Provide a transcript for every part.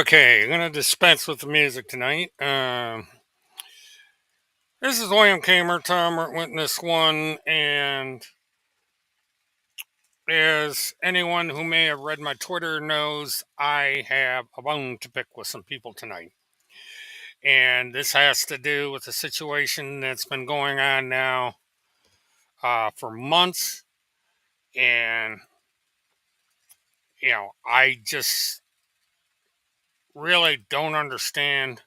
Okay, I'm gonna dispense with the music tonight. This is William Kamer, Tom Witness One, and as anyone who may have read my Twitter knows, I have a bone to pick with some people tonight, and this has to do with a situation that's been going on now for months, and I just really don't understand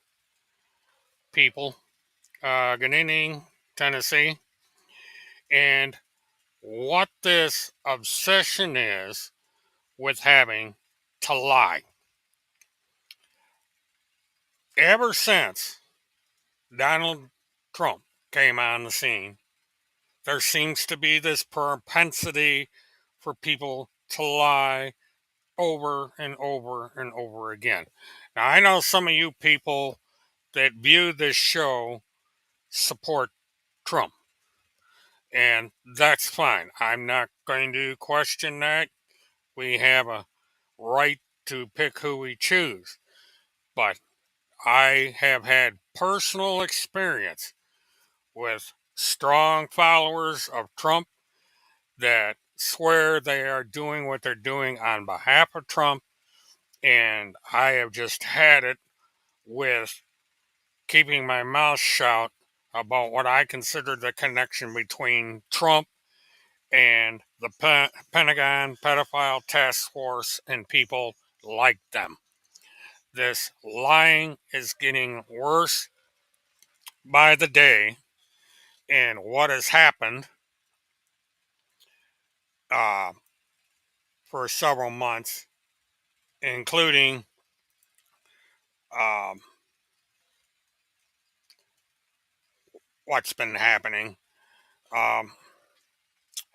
people. Good evening, Tennessee, and what this obsession is with having to lie. Ever since Donald Trump came on the scene, there seems to be this propensity for people to lie over and over and over again. Now, I know some of you people that view this show support Trump, and that's fine. I'm not going to question that. We have a right to pick who we choose. But I have had personal experience with strong followers of Trump that swear they are doing what they're doing on behalf of Trump. And I have just had it with keeping my mouth shut about what I consider the connection between Trump and the Pentagon pedophile task force and people like them. This lying is getting worse by the day, and what has happened uh, for several months, including um, what's been happening, um,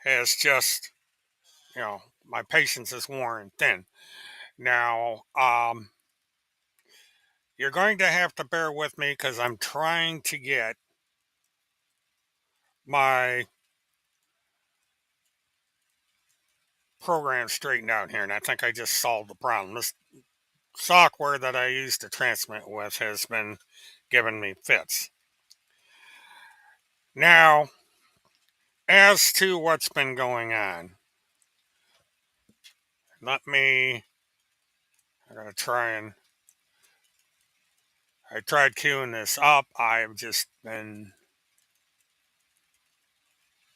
has just, my patience is worn thin. Now, you're going to have to bear with me because I'm trying to get my program straightened out here, and I think I just solved the problem. This software that I use to transmit with has been giving me fits. Now, as to what's been going on, let me, I'm going to try and, I tried queuing this up. I've just been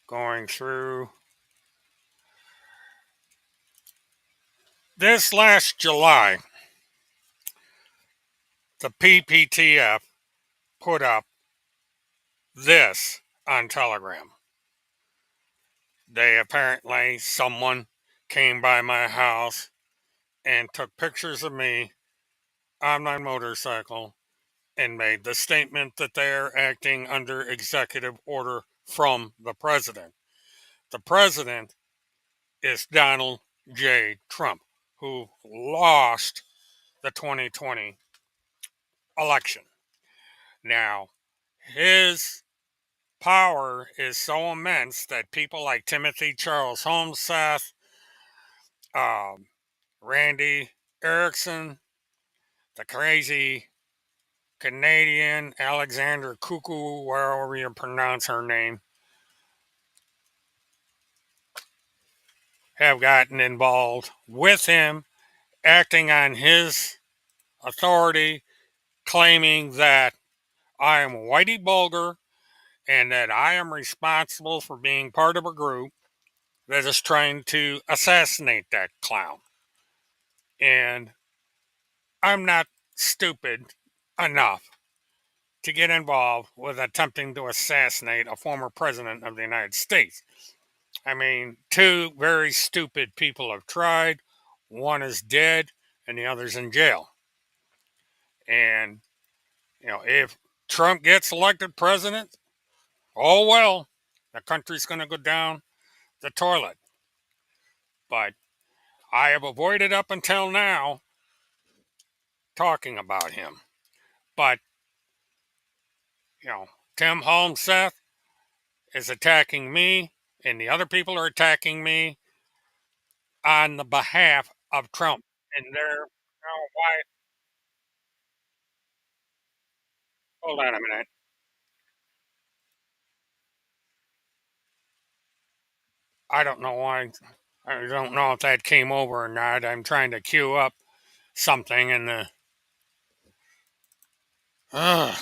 going through this last July. The Pptf put up this on Telegram. Someone came by my house and took pictures of me on my motorcycle and made the statement that they are acting under executive order from the president. The president is Donald J. Trump, who lost the 2020 election. Now, his power is so immense that people like Timothy Charles Holmseth, um, Randy Erickson, the crazy Canadian Alexander Cuckoo, wherever you pronounce her name, have gotten involved with him, acting on his authority, claiming that I am Whitey Bulger and that I am responsible for being part of a group that is trying to assassinate that clown. And I'm not stupid enough to get involved with attempting to assassinate a former president of the United States. I mean, two very stupid people have tried. One is dead and the other's in jail. And, if Trump gets elected president, oh well, the country's going to go down the toilet. But I have avoided up until now talking about him. But, Tim Holmseth is attacking me, and the other people are attacking me on the behalf of Trump. And they're, why? Hold on a minute. I don't know why. I don't know if that came over or not. I'm trying to queue up something and the. Ugh.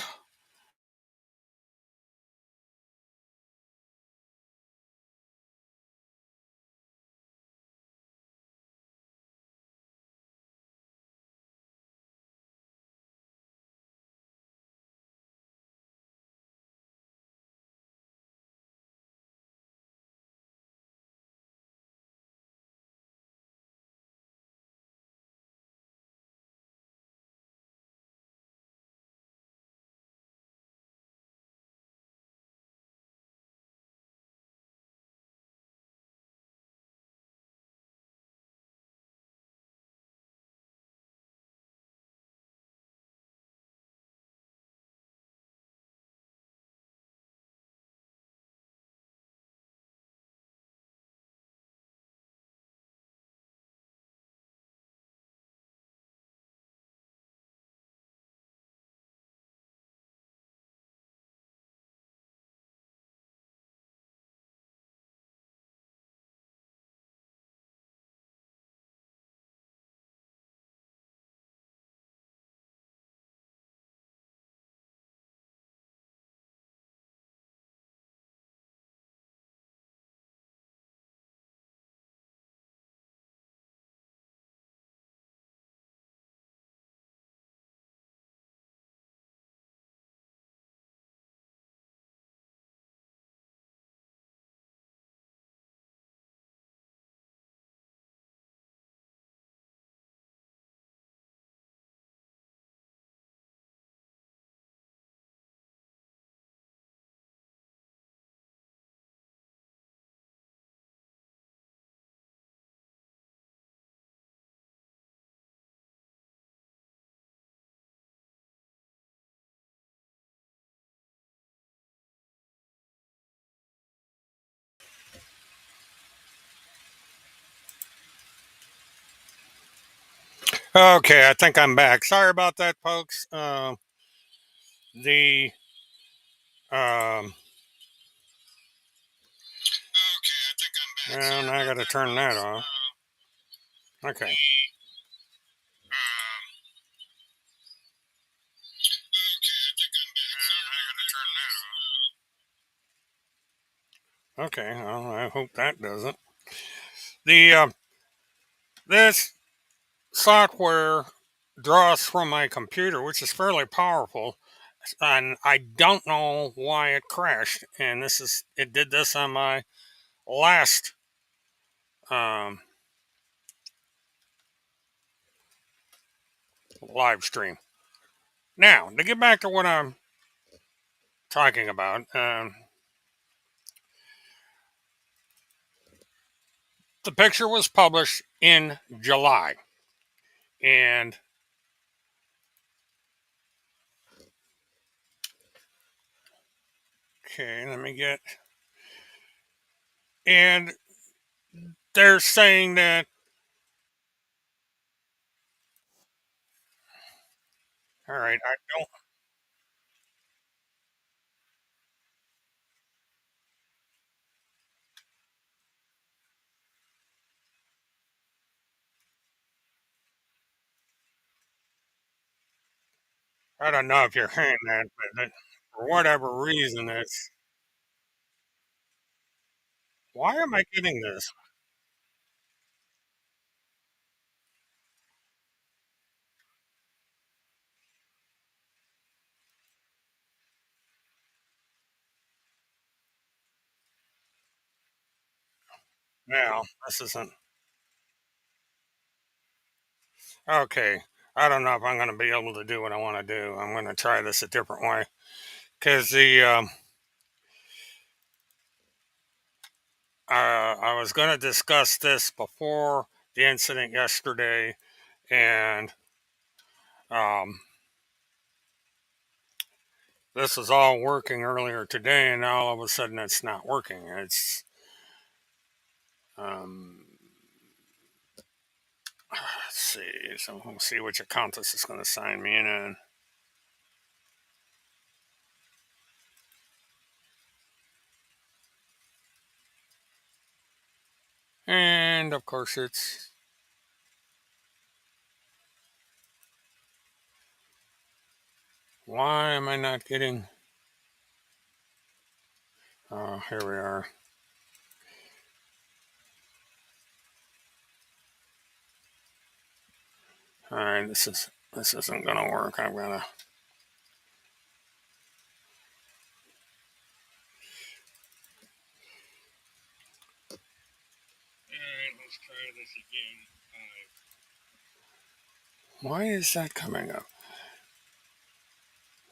Okay, I think I'm back. Sorry about that, folks. The um. Well, now I got to turn that off. Okay. Okay. Well, I hope that doesn't. The this software draws from my computer, which is fairly powerful, and I don't know why it crashed. And it did this on my last um, live stream. Now, to get back to what I'm talking about, the picture was published in July, and okay, let me get. And they're saying that. All right, I don't know if you're hearing that, but for whatever reason, it's. Why am I getting this? Now, this isn't. Okay, I don't know if I'm going to be able to do what I want to do. I'm going to try this a different way because I was going to discuss this before the incident yesterday, and um, this was all working earlier today, and now all of a sudden it's not working. It's um, let's see. So we'll see which account this is going to sign me in on. And of course, it's. Why am I not getting. Oh, here we are. All right, this isn't gonna work. I'm gonna. All right, let's try this again. Why is that coming up?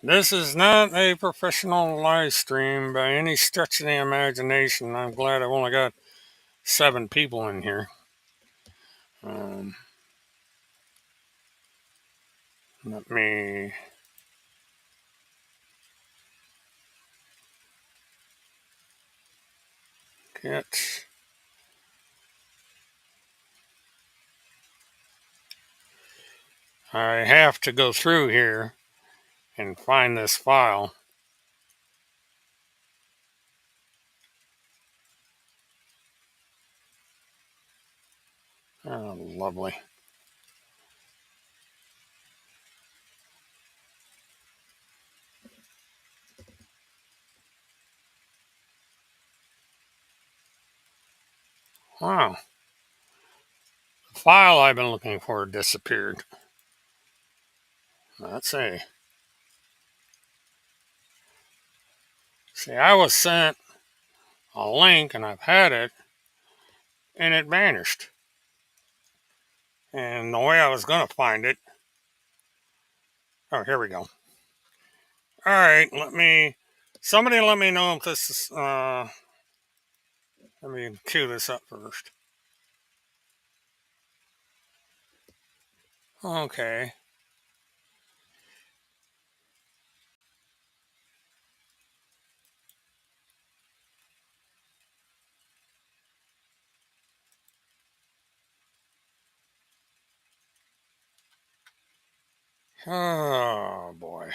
This is not a professional live stream by any stretch of the imagination. I'm glad I've only got 7 people in here. Um, Let me get. I have to go through here and find this file. Oh, lovely. Wow. The file I've been looking for disappeared. Let's see. See, I was sent a link and I've had it and it vanished. And the way I was going to find it. Oh, here we go. All right, somebody let me know if this is, let me cue this up first. Okay. Oh, boy.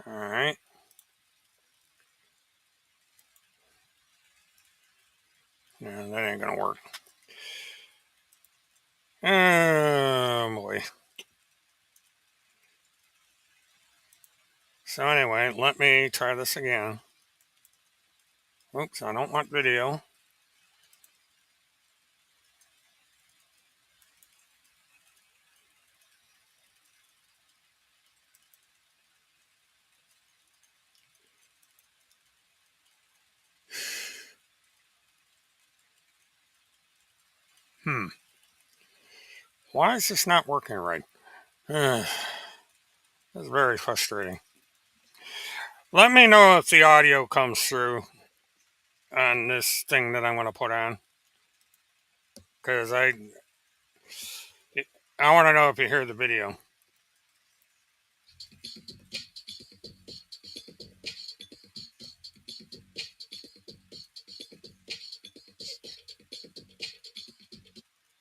All right. No, that ain't going to work. Oh, boy. So anyway, let me try this again. Oops, I don't want video. Why is this not working right? That's very frustrating. Let me know if the audio comes through on this thing that I'm going to put on. Because I want to know if you hear the video.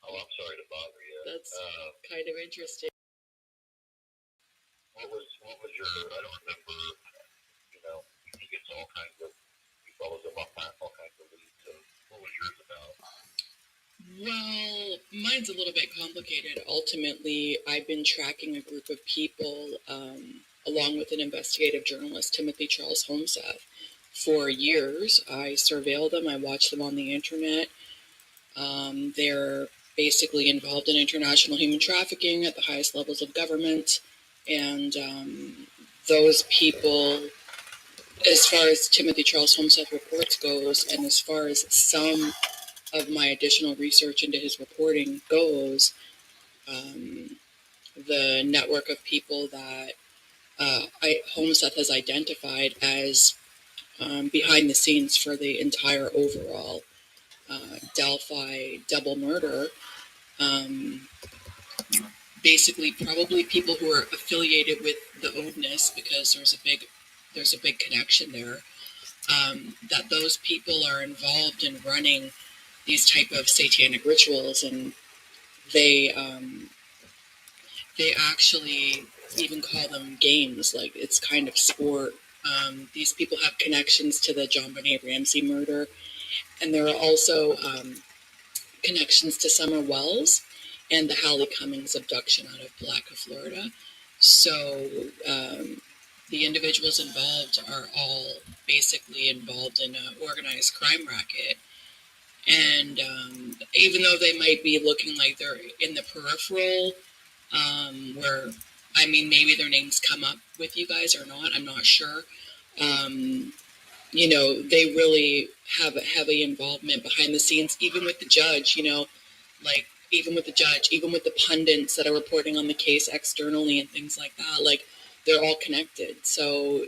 Oh, I'm sorry to bother you. That's kind of interesting. What was your? I don't remember. You know, he gets all kinds of. He follows up on all kinds of leads. So, what was yours about? Well, mine's a little bit complicated. Ultimately, I've been tracking a group of people, along with an investigative journalist, Timothy Charles Holmseth, for years. I surveil them. I watch them on the internet. They're basically involved in international human trafficking at the highest levels of government. And those people, as far as Timothy Charles Homeseth reports goes, and as far as some of my additional research into his reporting goes, the network of people that Homeseth has identified as behind the scenes for the entire overall Delphi double murder, basically probably people who are affiliated with the Odinist, because there's a big connection there. That those people are involved in running these type of satanic rituals, and they actually even call them games, like it's kind of sport. These people have connections to the John Benet Ramsey murder, and there are also connections to Summer Wells and the Hallie Cummings abduction out of Palatka, Florida. So the individuals involved are all basically involved in an organized crime racket. And even though they might be looking like they're in the peripheral, where, I mean, maybe their names come up with you guys or not, I'm not sure. They really have a heavy involvement behind the scenes, even with the judge, like even with the pundits that are reporting on the case externally and things like that, like they're all connected. So,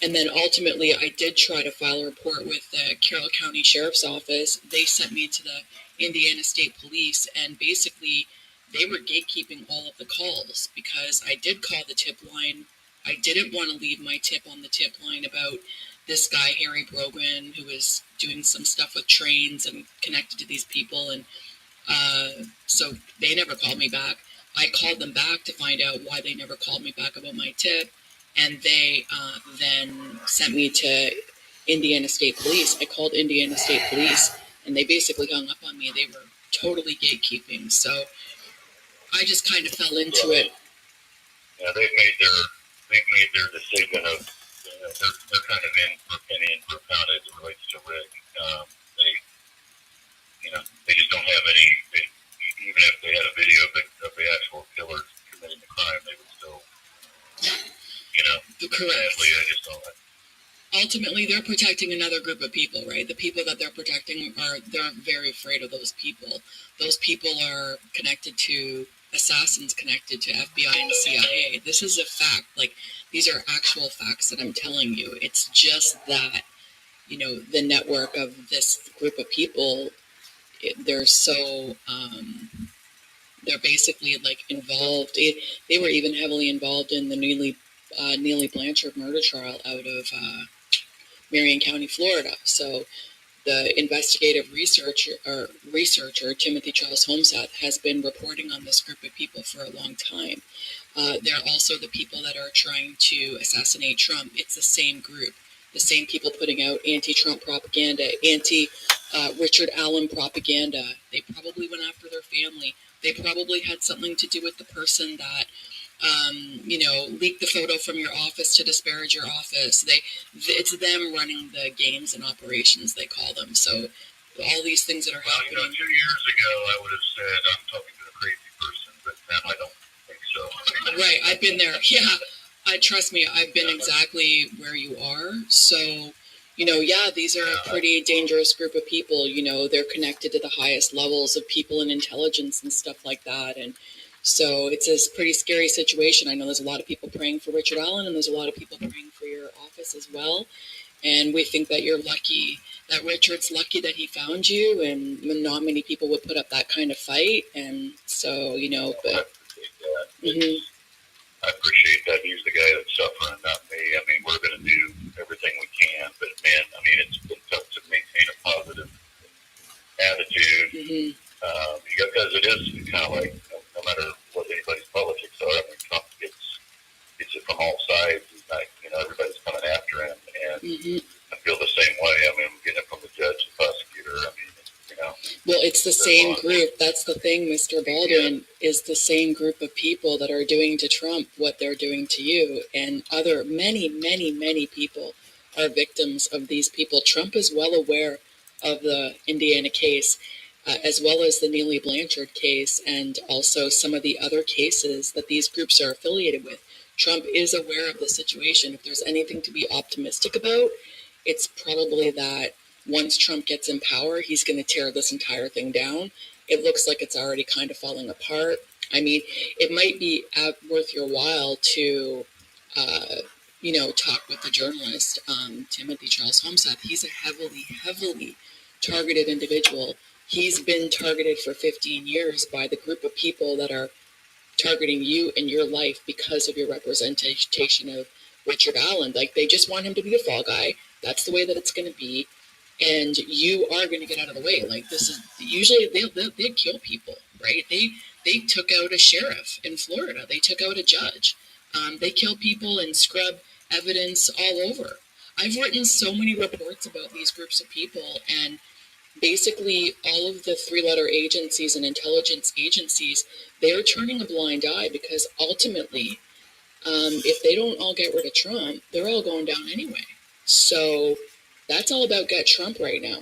and then ultimately I did try to file a report with the Carroll County Sheriff's Office. They sent me to the Indiana State Police, and basically they were gatekeeping all of the calls because I did call the tip line. I didn't want to leave my tip on the tip line about this guy, Harry Brogan, who was doing some stuff with trains and connected to these people. And so they never called me back. I called them back to find out why they never called me back about my tip. And they then sent me to Indiana State Police. I called Indiana State Police, and they basically hung up on me. They were totally gatekeeping. So I just kind of fell into it. Yeah, they've made their decision of, they're kind of in for penny and for pound as it relates to Rick. They just don't have any. Even if they had a video of the actual killers committing the crime, they would still, Correct. Sadly, I just don't. Ultimately, they're protecting another group of people, right? The people that they're protecting they're very afraid of those people. Those people are connected to assassins, connected to FBI and CIA. This is a fact. Like, these are actual facts that I'm telling you. It's just that, the network of this group of people, they're so, they're basically like involved. They were even heavily involved in the Neely Blanchard murder trial out of Marion County, Florida. So the investigative researcher Timothy Charles Holmseth has been reporting on this group of people for a long time. They're also the people that are trying to assassinate Trump. It's the same group, the same people putting out anti-Trump propaganda, anti-Richard Allen propaganda. They probably went after their family. They probably had something to do with the person that leak the photo from your office to disparage your office. It's them running the games and operations, they call them. So all these things that are happening. 2 years ago, I would have said I'm talking to a crazy person, but now I don't think so. Right, I've been there. Yeah, trust me, I've been exactly where you are. So, these are a pretty dangerous group of people. They're connected to the highest levels of people and intelligence and stuff like that. And so it's a pretty scary situation. I know there's a lot of people praying for Richard Allen, and there's a lot of people praying for your office as well. And we think that you're lucky, that Richard's lucky that he found you, and not many people would put up that kind of fight. And so, but... I appreciate that. He's the guy that's suffering, not me. I mean, we're going to do everything we can, but man, I mean, it's been tough to maintain a positive attitude. Because it is kind of like, no matter what anybody's politics are, I mean, Trump gets it from all sides. He's not, everybody's coming after him, and I feel the same way. I mean, I'm getting it from the judge, the prosecutor. I mean, Well, it's the same group. That's the thing, Mr. Baldwin, is the same group of people that are doing to Trump what they're doing to you. And many, many, many people are victims of these people. Trump is well aware of the Indiana case, as well as the Neely Blanchard case, and also some of the other cases that these groups are affiliated with. Trump is aware of the situation. If there's anything to be optimistic about, it's probably that once Trump gets in power, he's going to tear this entire thing down. It looks like it's already kind of falling apart. I mean, it might be worth your while to, talk with the journalist, Timothy Charles Homseth. He's a heavily, heavily targeted individual. He's been targeted for 15 years by the group of people that are targeting you and your life because of your representation of Richard Allen. Like, they just want him to be the fall guy. That's the way that it's going to be. And you are going to get out of the way. Like, this is usually they'll kill people. right? They took out a sheriff in Florida. They took out a judge. They kill people and scrub evidence all over. I've written so many reports about these groups of people, and basically all of the three-letter agencies and intelligence agencies, they're turning a blind eye because ultimately, if they don't all get rid of Trump, they're all going down anyway. So that's all about get Trump right now.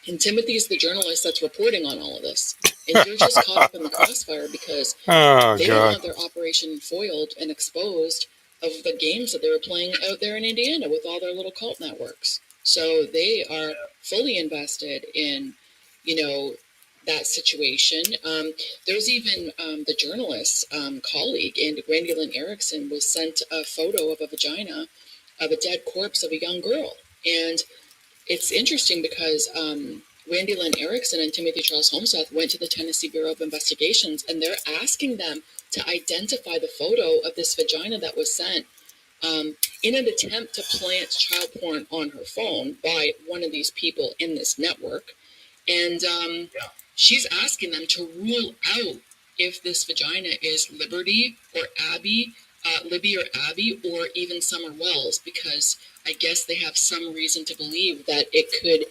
And Timothy's the journalist that's reporting on all of this. And you're just caught up in the crossfire because they don't want their operation foiled and exposed of the games that they were playing out there in Indiana with all their little cult networks. So they are fully invested in, that situation. There's even the journalist's colleague, and Randy Lynn Erickson, was sent a photo of a vagina of a dead corpse of a young girl. And it's interesting because Randy Lynn Erickson and Timothy Charles Holmseth went to the Tennessee Bureau of Investigations, and they're asking them to identify the photo of this vagina that was sent in an attempt to plant child porn on her phone by one of these people in this network. And she's asking them to rule out if this vagina is Liberty or Abby, Libby or Abby, or even Summer Wells, because I guess they have some reason to believe that it could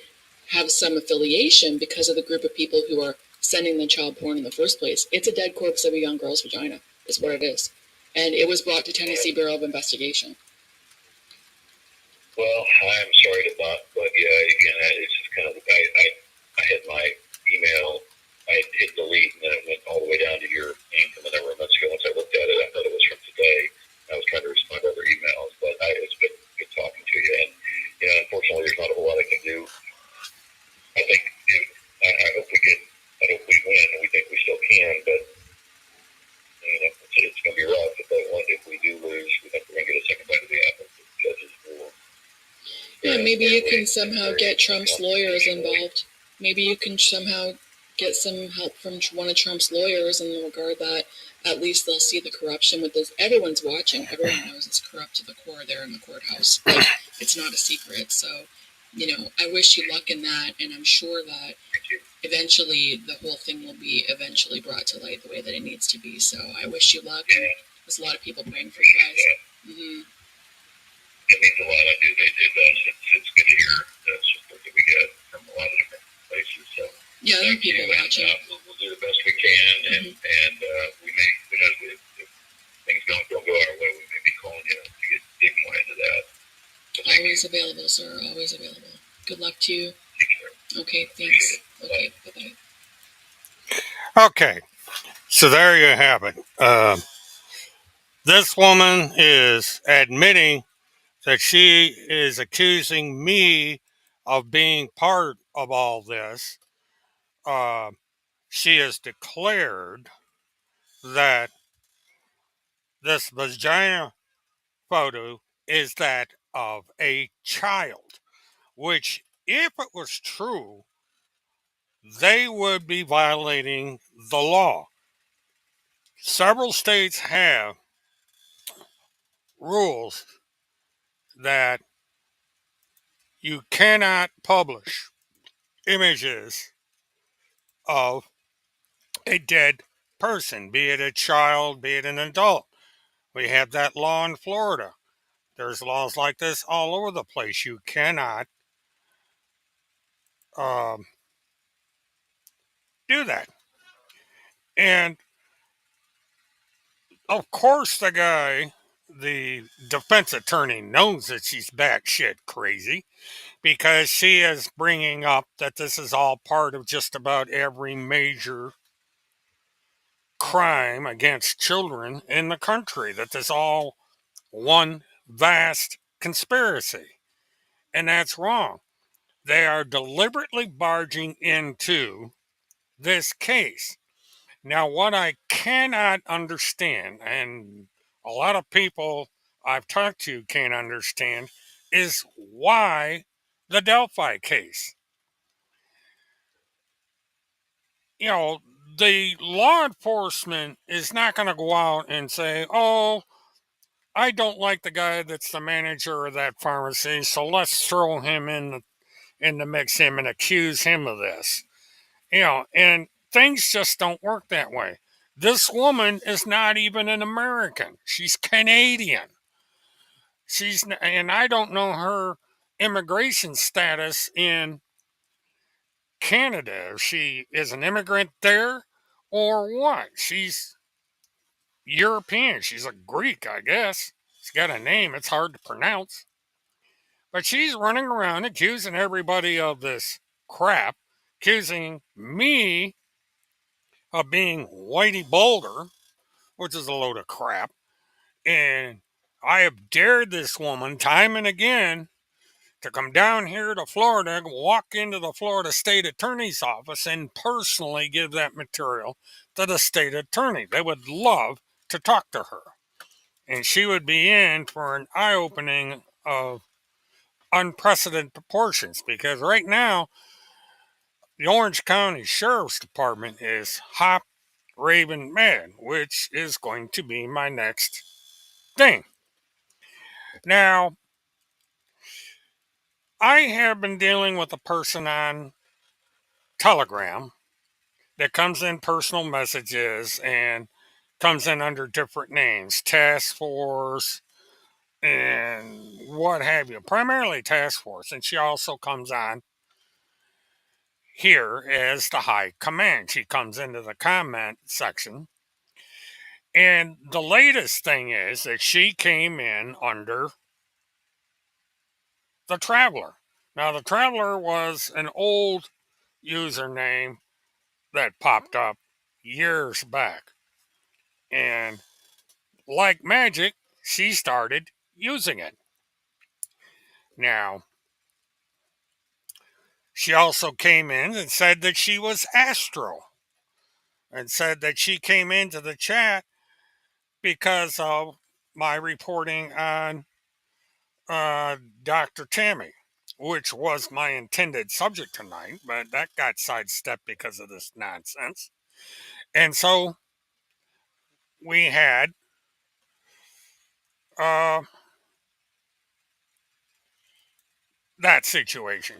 have some affiliation because of the group of people who are sending the child porn in the first place. It's a dead corpse of a young girl's vagina, is what it is. And it was brought to Tennessee Bureau of Investigation. Well, I'm sorry to bump, but yeah, again, it's just kind of, I had my email, I hit delete, and then it went all the way down to your name from a number of months ago. Once I looked at it, I thought it was from today. I was trying to respond to other emails, but it's been good talking to you. And, unfortunately, there's not a whole lot I can do. I think, I hope we win, and we think we still can, but, it's going to be rough. If we do lose, we think we're going to get a second bite of the apple. Judges rule. Yeah, maybe you can somehow get Trump's lawyers involved. Maybe you can somehow get some help from one of Trump's lawyers in the regard that at least they'll see the corruption with this. Everyone's watching. Everyone knows it's corrupt to the core there in the courthouse. Like, it's not a secret. So, I wish you luck in that, and I'm sure that eventually the whole thing will be eventually brought to light the way that it needs to be. So I wish you luck. There's a lot of people praying for you guys. Mm-hmm. It means a lot. I do. It does. It's good to hear the support that we get from a lot of different places. So yeah, there are people watching. We'll do the best we can, and we may, who knows, if things don't go our way, we may be calling you to dig more into that. Always available, sir. Always available. Good luck to you. Take care. Okay, thanks. Okay, bye-bye. Okay, so there you have it. This woman is admitting that she is accusing me of being part of all this. She has declared that this vagina photo is that of a child, which, if it was true, they would be violating the law. Several states have rules that you cannot publish images of a dead person, be it a child, be it an adult. We have that law in Florida. There's laws like this all over the place. You cannot do that. And of course, the defense attorney, knows that she's batshit crazy because she is bringing up that this is all part of just about every major crime against children in the country, that this all one vast conspiracy. And that's wrong. They are deliberately barging into this case. Now, what I cannot understand, and a lot of people I've talked to can't understand, is why the Delphi case. The law enforcement is not going to go out and say, oh, I don't like the guy that's the manager of that pharmacy, so let's throw him in the mix him and accuse him of this. And things just don't work that way. This woman is not even an American. She's Canadian. And I don't know her immigration status in Canada. If she is an immigrant there or what. She's European. She's a Greek, I guess. She's got a name, it's hard to pronounce. But she's running around accusing everybody of this crap, accusing me of being Whitey Boulder, which is a load of crap. And I have dared this woman time and again to come down here to Florida, walk into the Florida State Attorney's office, and personally give that material to the state attorney. They would love to talk to her. And she would be in for an eye opening of unprecedented proportions because right now, the Orange County Sheriff's Department is hop, raving mad, which is going to be my next thing. Now, I have been dealing with a person on Telegram that comes in personal messages and comes in under different names, Task Force and what have you, primarily Task Force. And she also comes on here as the High Command. She comes into the comment section. And the latest thing is that she came in under the Traveler. Now, the Traveler was an old username that popped up years back. And like magic, she started using it. Now, she also came in and said that she was Astro and said that she came into the chat because of my reporting on Dr. Tammy, which was my intended subject tonight, but that got sidestepped because of this nonsense. And so we had uh, that situation.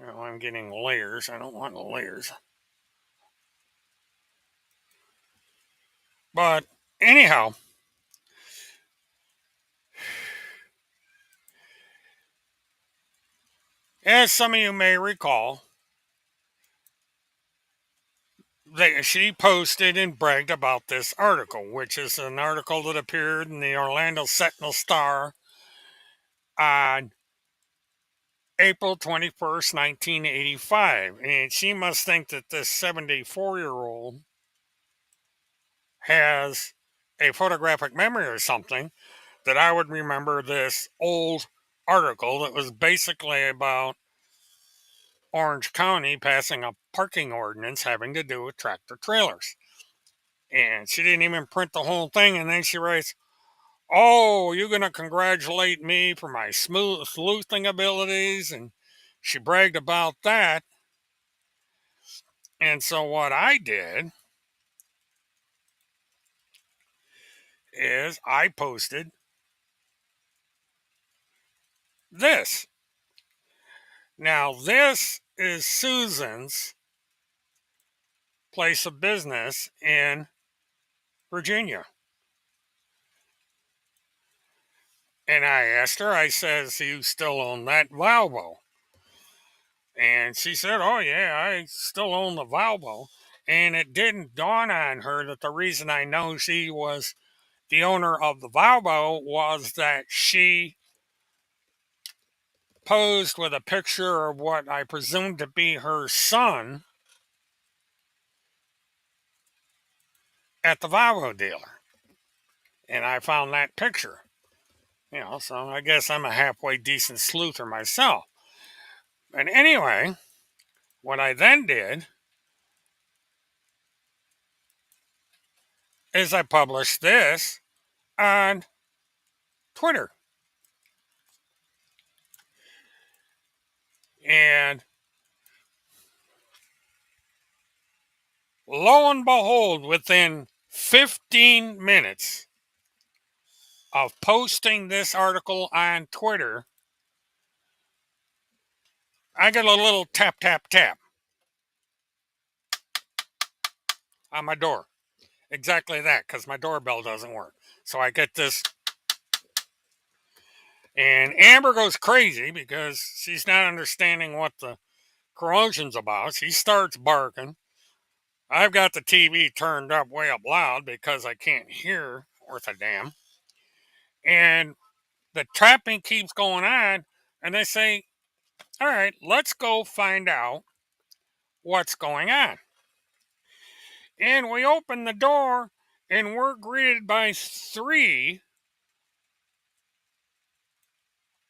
I'm getting layers. I don't want layers. But anyhow, as some of you may recall, she posted and bragged about this article, which is an article that appeared in the Orlando Sentinel Star on April 21st, 1985. And she must think that this 74-year-old has a photographic memory or something, that I would remember this old article that was basically about Orange County passing a parking ordinance having to do with tractor trailers. And she didn't even print the whole thing. And then she writes, "Oh, you're going to congratulate me for my sleuthing abilities." And she bragged about that. And so what I did is I posted this. Now, this is Susan's place of business in Virginia. And I asked her, I says, "You still own that Volvo?" And she said, "Oh, yeah, I still own the Volvo." And it didn't dawn on her that the reason I know she was the owner of the Volvo was that she posed with a picture of what I presumed to be her son at the Volvo dealer. And I found that picture. So I guess I'm a halfway decent sleuther myself. And anyway, what I then did is I published this on Twitter. And lo and behold, within 15 minutes of posting this article on Twitter, I get a little tap, tap, tap. on my door. Exactly that, because my doorbell doesn't work. So I get this, and Amber goes crazy because she's not understanding what the corrosion's about. She starts barking. I've got the TV turned up way up loud because I can't hear worth a damn. And the tapping keeps going on, and they say, all right, let's go find out what's going on. And we open the door, and we're greeted by 3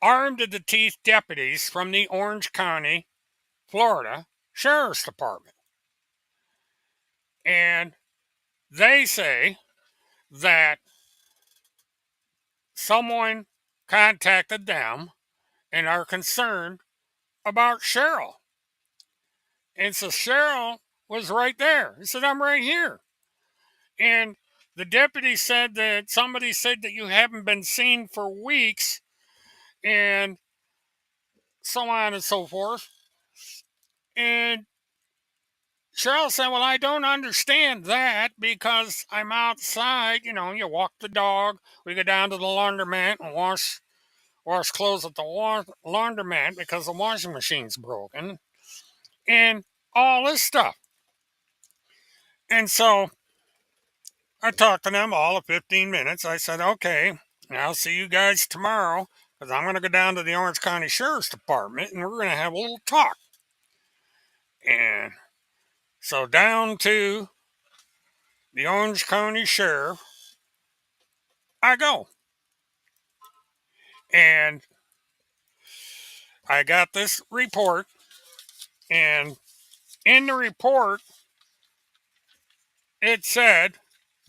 armed to the teeth deputies from the Orange County, Florida Sheriff's Department. And they say that someone contacted them and are concerned about Cheryl. And so Cheryl was right there. He said, I'm right here. And the deputy said that somebody said that you haven't been seen for weeks and so on and so forth. And Cheryl said, well, I don't understand that because I'm outside. You know, you walk the dog. We go down to the laundromat and wash clothes at the laundromat because the washing machine's broken and all this stuff. And so I talked to them all of 15 minutes. I said, okay, I'll see you guys tomorrow because I'm going to go down to the Orange County Sheriff's Department and we're going to have a little talk. And so down to the Orange County Sheriff I go. And I got this report, and in the report, it said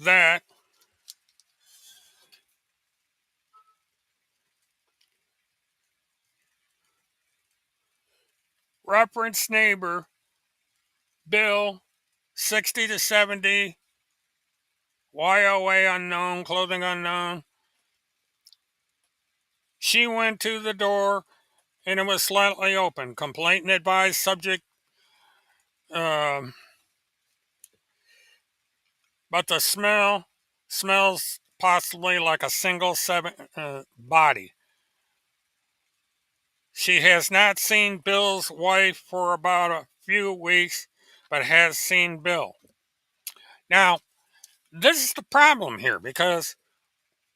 that reference neighbor Bill 60 to 70, YOA unknown, clothing unknown. She went to the door and it was slightly open. Complainant advised subject, but the smells possibly like a single body. She has not seen Bill's wife for about a few weeks, but has seen Bill. Now, this is the problem here because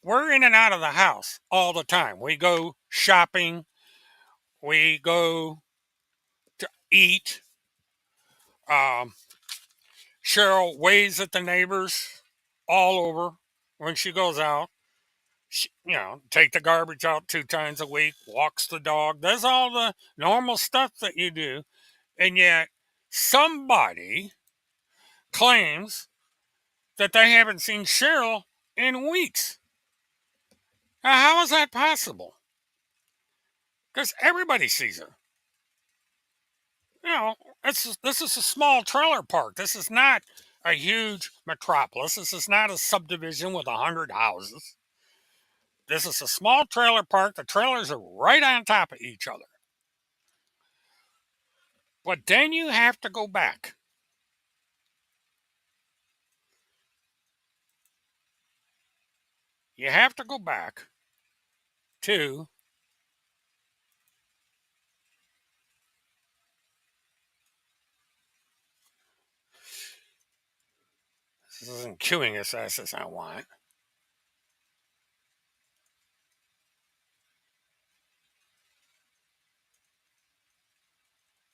we're in and out of the house all the time. We go shopping, we go to eat. Cheryl waves at the neighbors all over when she goes out. She, take the garbage out 2 times a week, walks the dog. That's all the normal stuff that you do. And yet, somebody claims that they haven't seen Cheryl in weeks. Now, how is that possible? Because everybody sees her. This is a small trailer park. This is not a huge metropolis. This is not a subdivision with 100 houses. This is a small trailer park. The trailers are right on top of each other. But then you have to go back. You have to go back to this isn't queuing as fast as I want.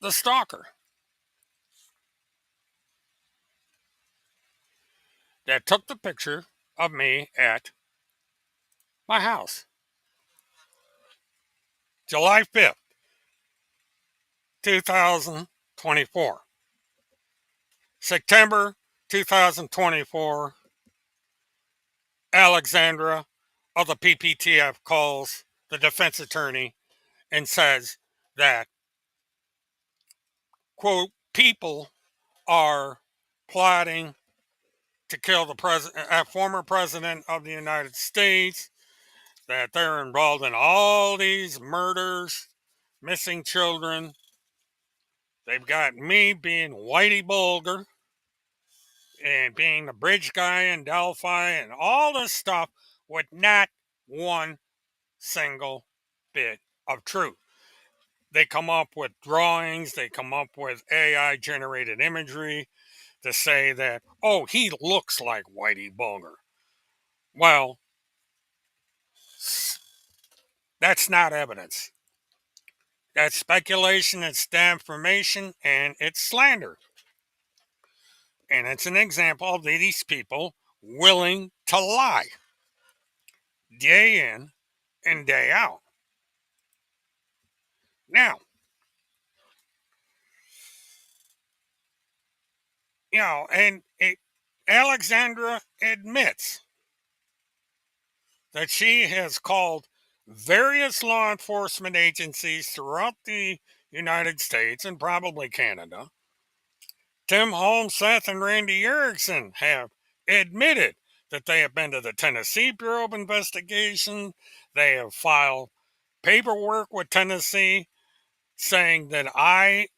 The stalker that took the picture of me at my house. July 5th, 2024. September 2024, Alexandra of the Pptf calls the defense attorney and says that, quote, people are plotting to kill the former president of the United States, that they're involved in all these murders, missing children. They've got me being Whitey Bulger. and being the bridge guy in Delphi and all this stuff with not one single bit of truth. They come up with drawings, they come up with AI generated imagery to say that, oh, he looks like Whitey Bulger. Well, that's not evidence. That's speculation, it's defamation, and it's slander. And it's an example of these people willing to lie day in and day out. Now, Alexandra admits that she has called various law enforcement agencies throughout the United States and probably Canada. Tim Holmes, Seth, and Randy Erickson have admitted that they have been to the Tennessee Bureau of Investigation. They have filed paperwork with Tennessee saying that I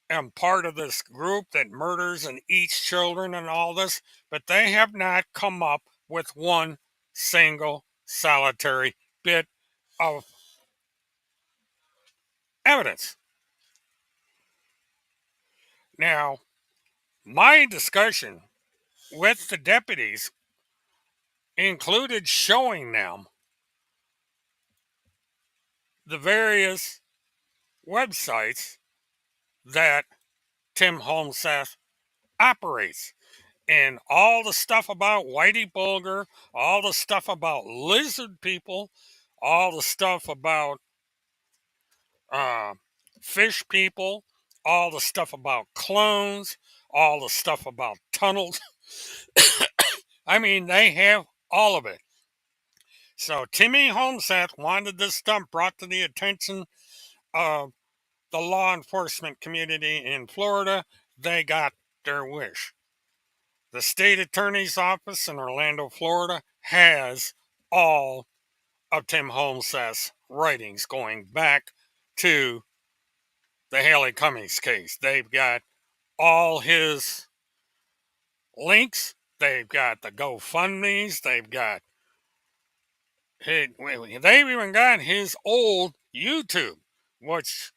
am part of this group that murders and eats children and all this, but they have not come up with one single solitary bit of evidence. Now, my discussion with the deputies included showing them the various websites that Tim Holmseth operates. And all the stuff about Whitey Bulger, all the stuff about lizard people, all the stuff about uh, fish people, all the stuff about clones, all the stuff about tunnels. I mean, they have all of it. So Timmy Holmseth wanted this stuff brought to the attention of the law enforcement community in Florida. They got their wish. The state attorney's office in Orlando, Florida has all of Tim Holmseth's writings going back to the Haley Cummings case. They've got all his links. They've got the GoFundMe's. They've even got his old YouTube, which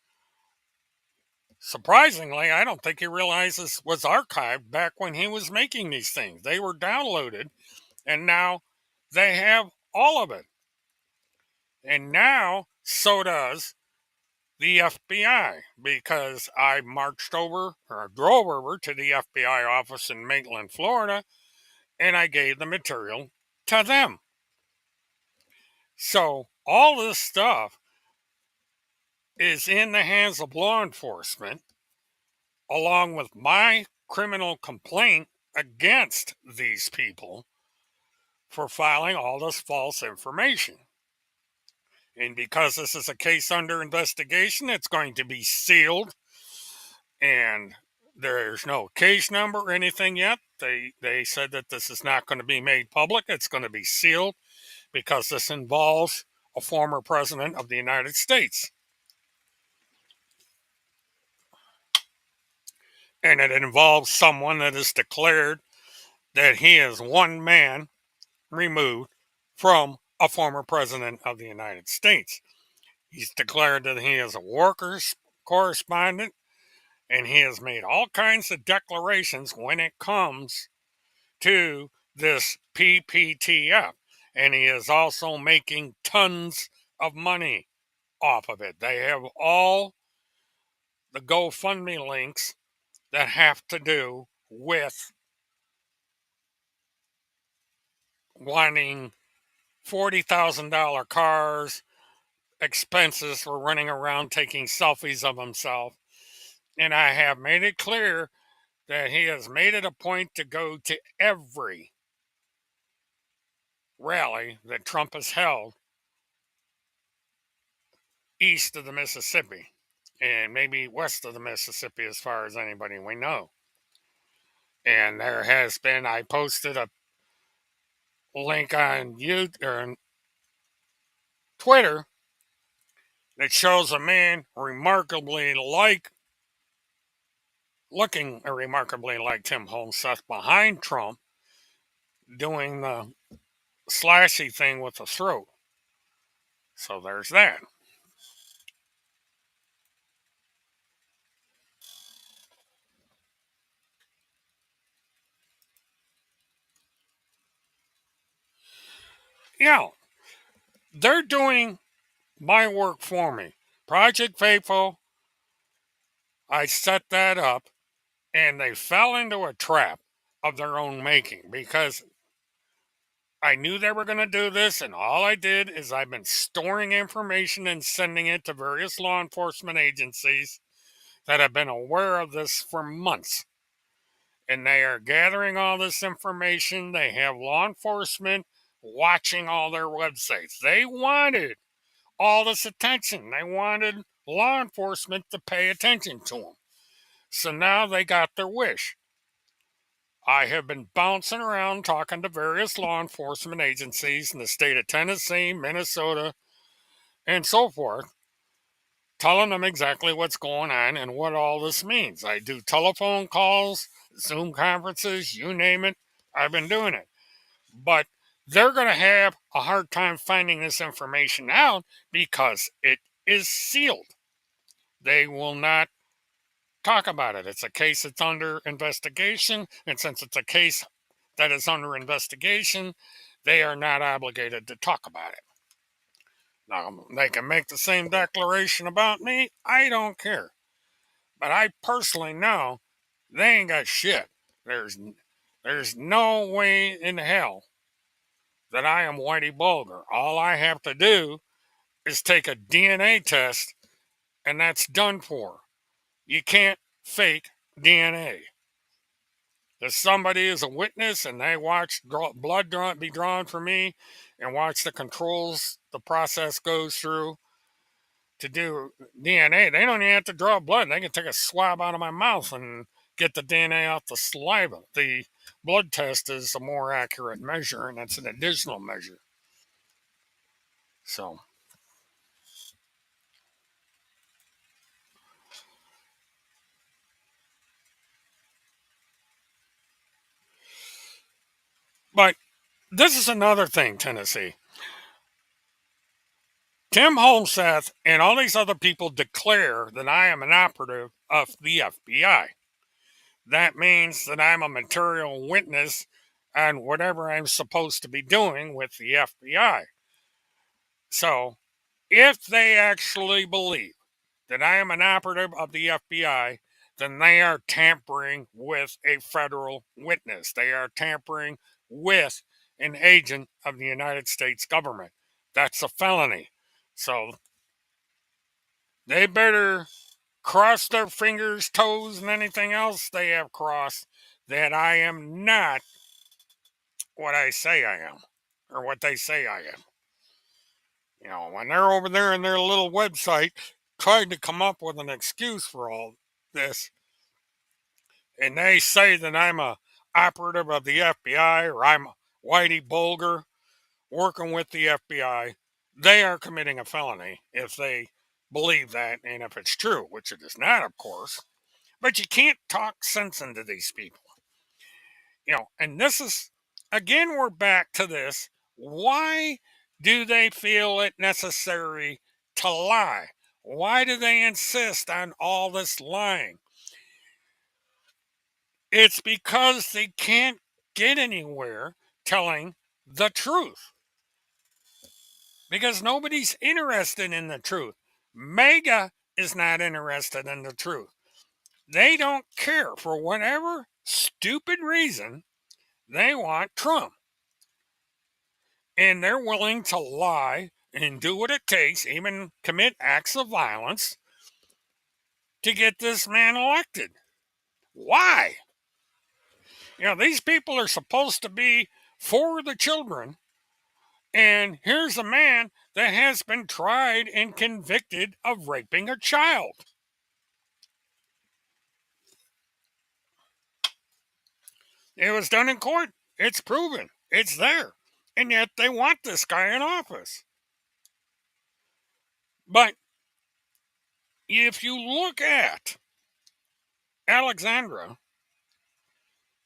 surprisingly, I don't think he realizes was archived back when he was making these things. They were downloaded, and now they have all of it. And now, so does the FBI, because I marched over, or drove over to the FBI office in Maitland, Florida, and I gave the material to them. So, all this stuff is in the hands of law enforcement, along with my criminal complaint against these people for filing all this false information. And because this is a case under investigation, it's going to be sealed, and there's no case number or anything yet. They said that this is not going to be made public. It's going to be sealed because this involves a former president of the United States. And it involves someone that has declared that he is one man removed from a former president of the United States. He's declared that he is a war correspondent, and he has made all kinds of declarations when it comes to this Pptf. And he is also making tons of money off of it. They have all the GoFundMe links that have to do with wanting $40,000 cars, expenses for running around taking selfies of himself. And I have made it clear that he has made it a point to go to every rally that Trump has held east of the Mississippi, and maybe west of the Mississippi as far as anybody we know. And there has been, I posted a link on YouTube or on Twitter that shows a man remarkably like looking remarkably like Tim Holmseth behind Trump doing the slashy thing with the throat. So there's that. Yeah, they're doing my work for me. Project Faithful, I set that up and they fell into a trap of their own making because I knew they were going to do this, and all I did is I've been storing information and sending it to various law enforcement agencies that have been aware of this for months. And they are gathering all this information. They have law enforcement watching all their websites. They wanted all this attention. They wanted law enforcement to pay attention to them. So now they got their wish. I have been bouncing around talking to various law enforcement agencies in the state of Tennessee, Minnesota, and so forth, telling them exactly what's going on and what all this means. I do telephone calls, Zoom conferences, you name it. I've been doing it. But they're going to have a hard time finding this information out because it is sealed. They will not talk about it. It's a case that's under investigation. And since it's a case that is under investigation, they are not obligated to talk about it. Now, they can make the same declaration about me. I don't care. But I personally know they ain't got shit. There's no way in hell that I am Whitey Bulger. All I have to do is take a DNA test, and that's done for. You can't fake DNA. If somebody is a witness and they watch blood be drawn for me and watch the controls the process goes through to do DNA, they don't even have to draw blood. They can take a swab out of my mouth and get the DNA out the saliva. The blood test is a more accurate measure, and it's an additional measure. So, but this is another thing, Tennessee. Tim Holmseth and all these other people declare that I am an operative of the FBI. That means that I'm a material witness on whatever I'm supposed to be doing with the FBI. So, if they actually believe that I am an operative of the FBI, then they are tampering with a federal witness. They are tampering with an agent of the United States government. That's a felony. So, they better cross their fingers, toes, and anything else they have crossed that I am not what I say I am or what they say I am. When they're over there in their little website trying to come up with an excuse for all this, and they say that I'm a operative of the FBI or I'm Whitey Bulger working with the FBI, they are committing a felony if they believe that and if it's true, which it is not, of course. But you can't talk sense into these people. And this is, again, we're back to this. Why do they feel it necessary to lie? Why do they insist on all this lying? It's because they can't get anywhere telling the truth. Because nobody's interested in the truth. Mega is not interested in the truth. They don't care for whatever stupid reason they want Trump. And they're willing to lie and do what it takes, even commit acts of violence to get this man elected. Why? These people are supposed to be for the children. And here's a man that has been tried and convicted of raping a child. It was done in court. It's proven. It's there. And yet they want this guy in office. But if you look at Alexandra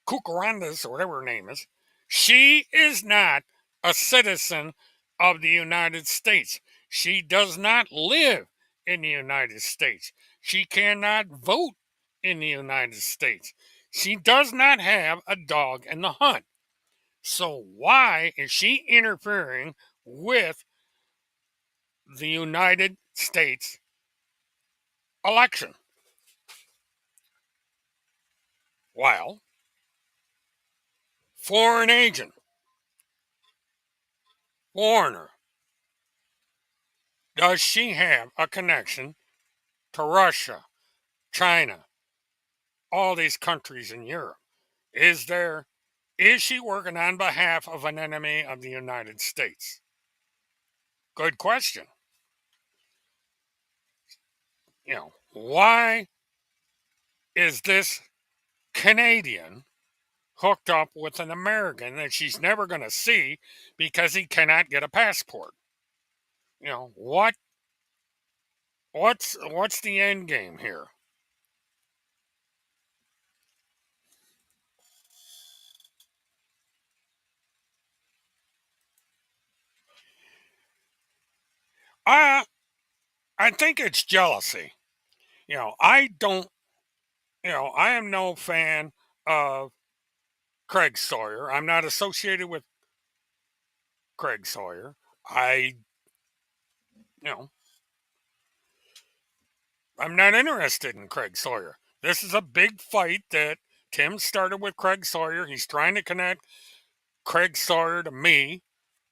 Kukurandas, or whatever her name is, she is not a citizen of the United States. She does not live in the United States. She cannot vote in the United States. She does not have a dog in the hunt. So why is she interfering with the United States election? Well, foreign agent, foreigner, does she have a connection to Russia, China, all these countries in Europe? Is there is she working on behalf of an enemy of the United States? Good question. Why is this Canadian hooked up with an American that she's never going to see because he cannot get a passport? What's the end game here? I I think it's jealousy. I don't. I am no fan of Craig Sawyer. I'm not associated with Craig Sawyer. You know, I'm not interested in Craig Sawyer. This is a big fight that Tim started with Craig Sawyer. He's trying to connect Craig Sawyer to me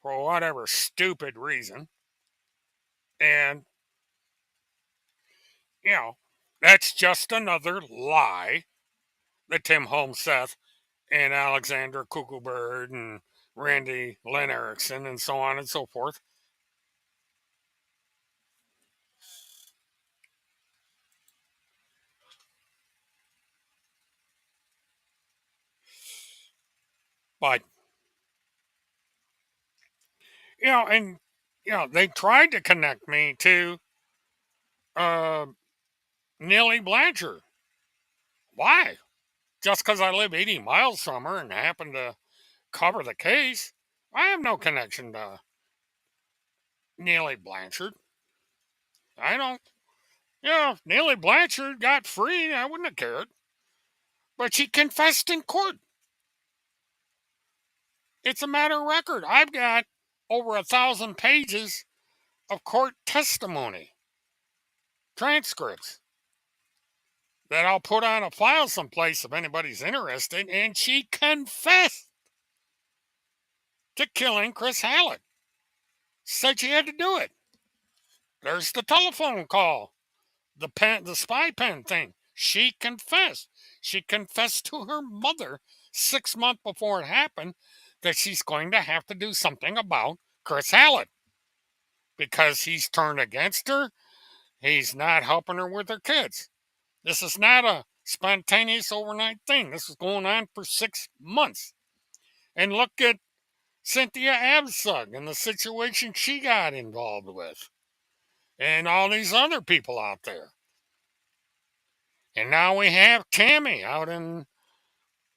for whatever stupid reason. And, you know, that's just another lie that Tim Holmseth and Alexander Kuckelberg and Randy Lynn Erickson and so on and so forth. But, and, they tried to connect me to uh, Neely Blanchard. Why? Just because I live 80 miles from her and happen to cover the case, I have no connection to Neely Blanchard. I don't. If Neely Blanchard got free, I wouldn't have cared. But she confessed in court. It's a matter of record. I've got over 1,000 pages of court testimony, transcripts that I'll put on a file someplace if anybody's interested. And she confessed to killing Chris Hallett. Said she had to do it. There's the telephone call, the spy pen thing. She confessed. She confessed to her mother 6 months before it happened that she's going to have to do something about Chris Hallett because he's turned against her. He's not helping her with her kids. This is not a spontaneous overnight thing. This is going on for 6 months. And look at Cynthia Absug and the situation she got involved with, and all these other people out there. And now we have Tammy out in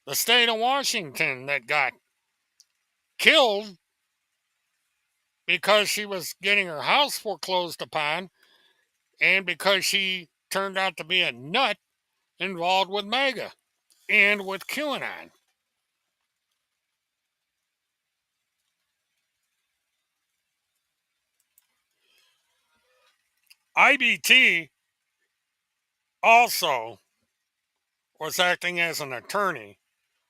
the state of Washington that got killed because she was getting her house foreclosed upon and because she turned out to be a nut involved with MAGA and with QAnon. IBT also was acting as an attorney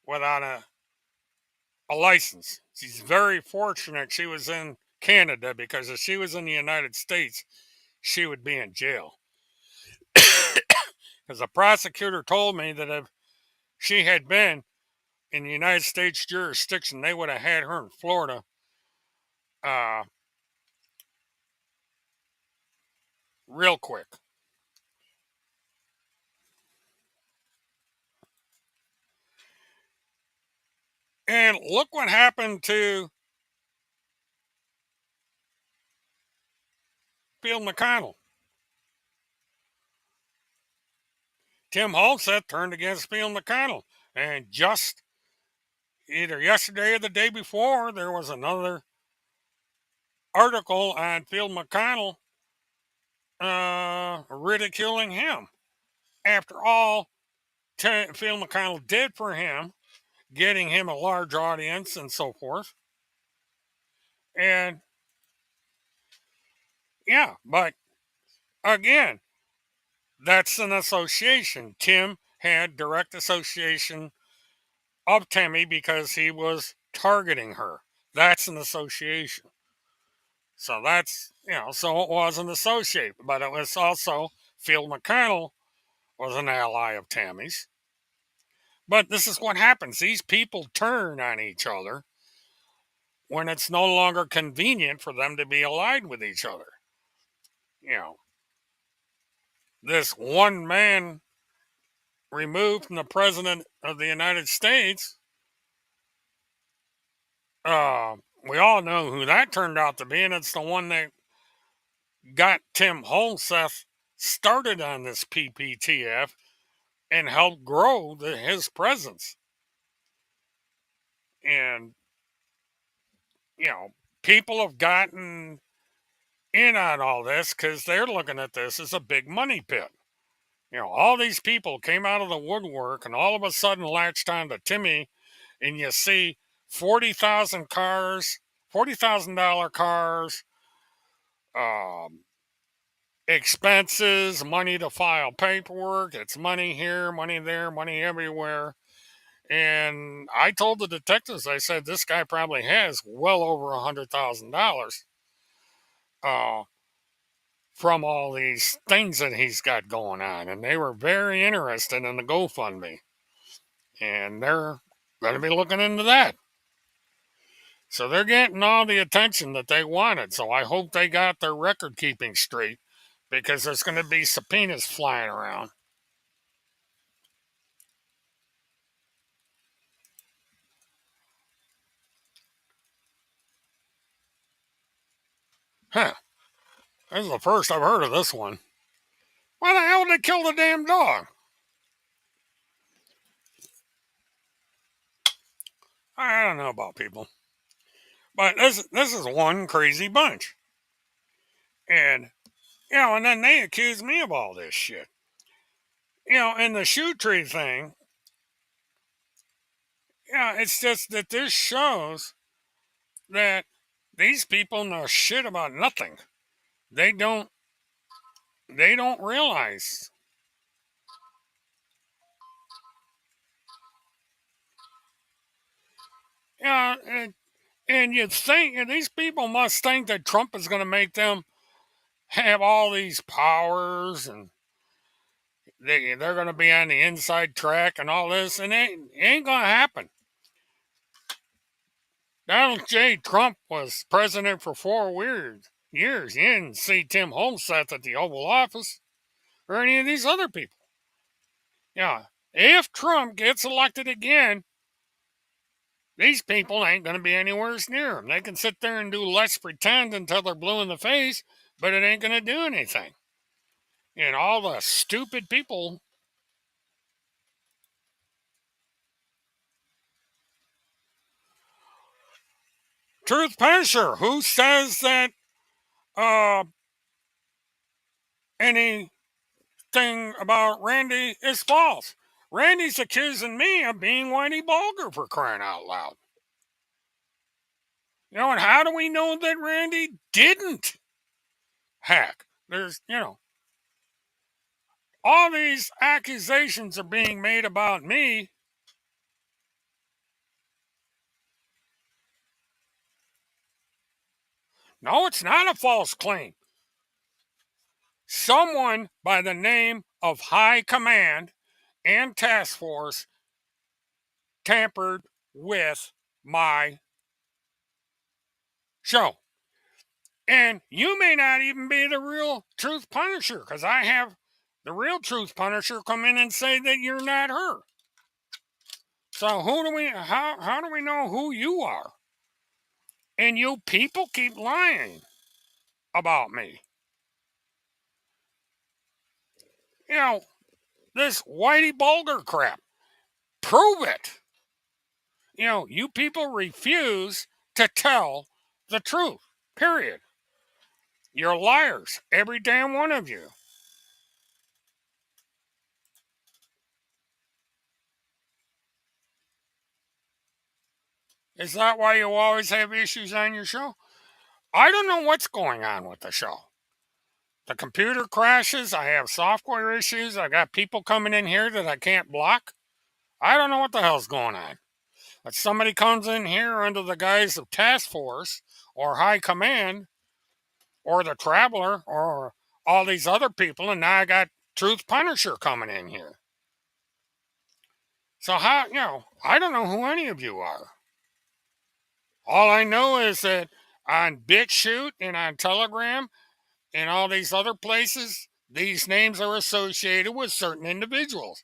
without a license. She's very fortunate she was in Canada because if she was in the United States, she would be in jail. Because the prosecutor told me that if she had been in the United States jurisdiction, they would have had her in Florida uh, real quick. And look what happened to Bill McConnell. Tim Holseth turned against Phil McConnell. And just either yesterday or the day before, there was another article on Phil McConnell ridiculing him. After all, Phil McConnell did for him, getting him a large audience and so forth. And yeah, but again, that's an association. Tim had direct association of Tammy because he was targeting her. That's an association. So that's, so it was an associate, but it was also Phil McConnell was an ally of Tammy's. But this is what happens. These people turn on each other when it's no longer convenient for them to be allied with each other. You know, this one man removed from the president of the United States, we all know who that turned out to be, and it's the one that got Tim Holseth started on this Pptf and helped grow his presence. And, people have gotten in on all this because they're looking at this as a big money pit. All these people came out of the woodwork and all of a sudden latched on to Timmy, and you see 40,000 cars, $40,000 cars, um, expenses, money to file paperwork. It's money here, money there, money everywhere. And I told the detectives, I said, this guy probably has well over $100,000 from all these things that he's got going on. And they were very interested in the GoFundMe. And they're going to be looking into that. So they're getting all the attention that they wanted. So I hope they got their record keeping straight, because there's going to be subpoenas flying around. Huh. This is the first I've heard of this one. Why the hell did they kill the damn dog? I don't know about people. But this is one crazy bunch. And, and then they accuse me of all this shit. And the shoe tree thing, it's just that this shows that these people know shit about nothing. They don't realize. And you think, and these people must think that Trump is going to make them have all these powers, and they're going to be on the inside track and all this, and it ain't going to happen. Donald J. Trump was president for 4 years. You didn't see Tim Holseth at the Oval Office or any of these other people. Yeah, if Trump gets elected again, these people ain't going to be anywhere near him. They can sit there and do let's pretend until they're blue in the face, but it ain't going to do anything. And all the stupid people. Truth Punisher, who says that anything about Randy is false? Randy's accusing me of being Whitey Bulger, for crying out loud. And how do we know that Randy didn't hack? There's, all these accusations are being made about me. No, it's not a false claim. Someone by the name of High Command and Task Force tampered with my show. And you may not even be the real Truth Punisher, because I have the real Truth Punisher come in and say that you're not her. So how do we know who you are? And you people keep lying about me. this Whitey Bulger crap. Prove it. You people refuse to tell the truth. Period. You're liars, every damn one of you. Is that why you always have issues on your show? I don't know what's going on with the show. The computer crashes. I have software issues. I got people coming in here that I can't block. I don't know what the hell's going on. But somebody comes in here under the guise of task force or high command or the traveler or all these other people, and now I got Truth Punisher coming in here. So I don't know who any of you are. All I know is that on BitChute and on Telegram and all these other places, these names are associated with certain individuals.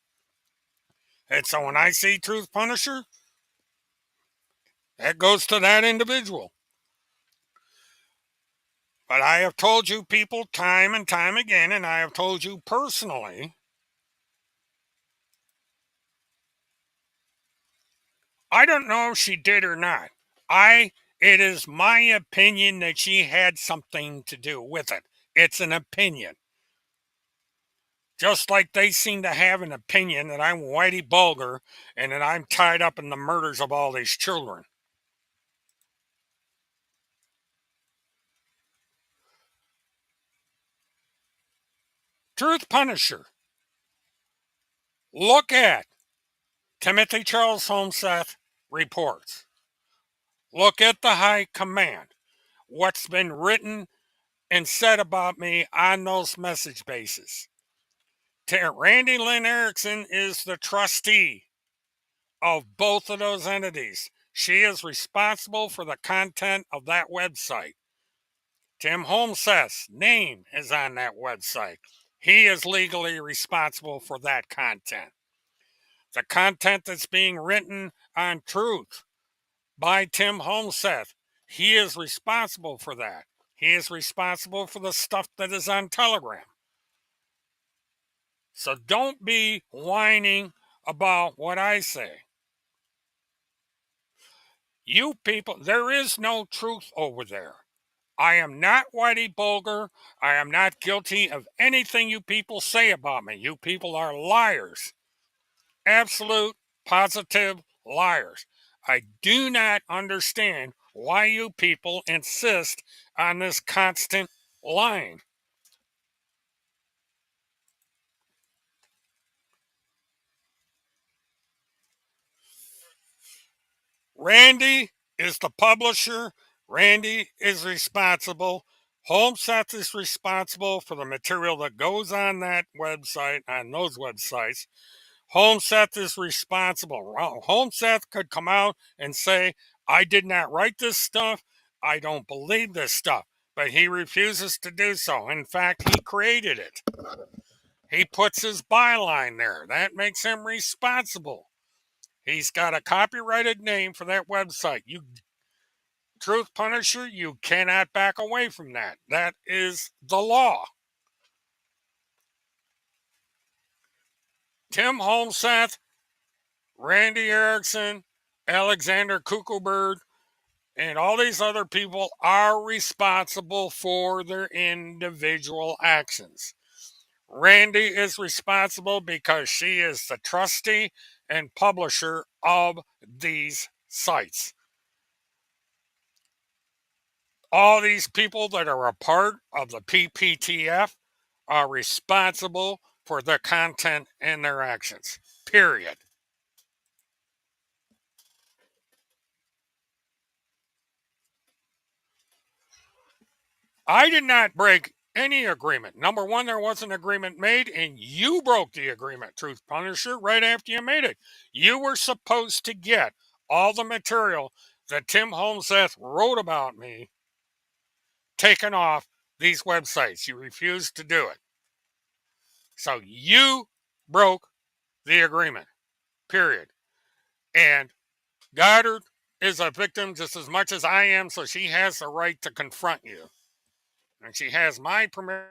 And so when I see Truth Punisher, that goes to that individual. But I have told you people time and time again, and I have told you personally, I don't know if she did or not. It is my opinion that she had something to do with it. It's an opinion. Just like they seem to have an opinion that I'm Whitey Bulger and that I'm tied up in the murders of all these children. Truth Punisher. Look at Timothy Charles Homeseth reports. Look at the high command. What's been written and said about me on those message bases. Randy Lynn Erickson is the trustee of both of those entities. She is responsible for the content of that website. Tim Homeseth's name is on that website. He is legally responsible for that content. The content that's being written on Truth by Tim Homeseth, he is responsible for that. He is responsible for the stuff that is on Telegram. So don't be whining about what I say. You people, there is no truth over there. I am not Whitey Bulger. I am not guilty of anything you people say about me. You people are liars. Absolute, positive liars. I do not understand why you people insist on this constant lying. Randy is the publisher. Randy is responsible. Homeseth is responsible for the material that goes on that website, on those websites. Homeseth is responsible. Homeseth could come out and say, I did not write this stuff. I don't believe this stuff. But he refuses to do so. In fact, he created it. He puts his byline there. That makes him responsible. He's got a copyrighted name for that website. You Truth Punisher, you cannot back away from that. That is the law. Tim Homeseth, Randy Erickson, Alexander Kuckelberg, and all these other people are responsible for their individual actions. Randy is responsible because she is the trustee and publisher of these sites. All these people that are a part of the Pptf are responsible for their content and their actions. Period. I did not break any agreement. Number one, there was an agreement made, and you broke the agreement, Truth Punisher, right after you made it. You were supposed to get all the material that Tim Homeseth wrote about me taken off these websites. You refused to do it. So you broke the agreement, period. And Goddard is a victim just as much as I am, so she has the right to confront you. And she has my permission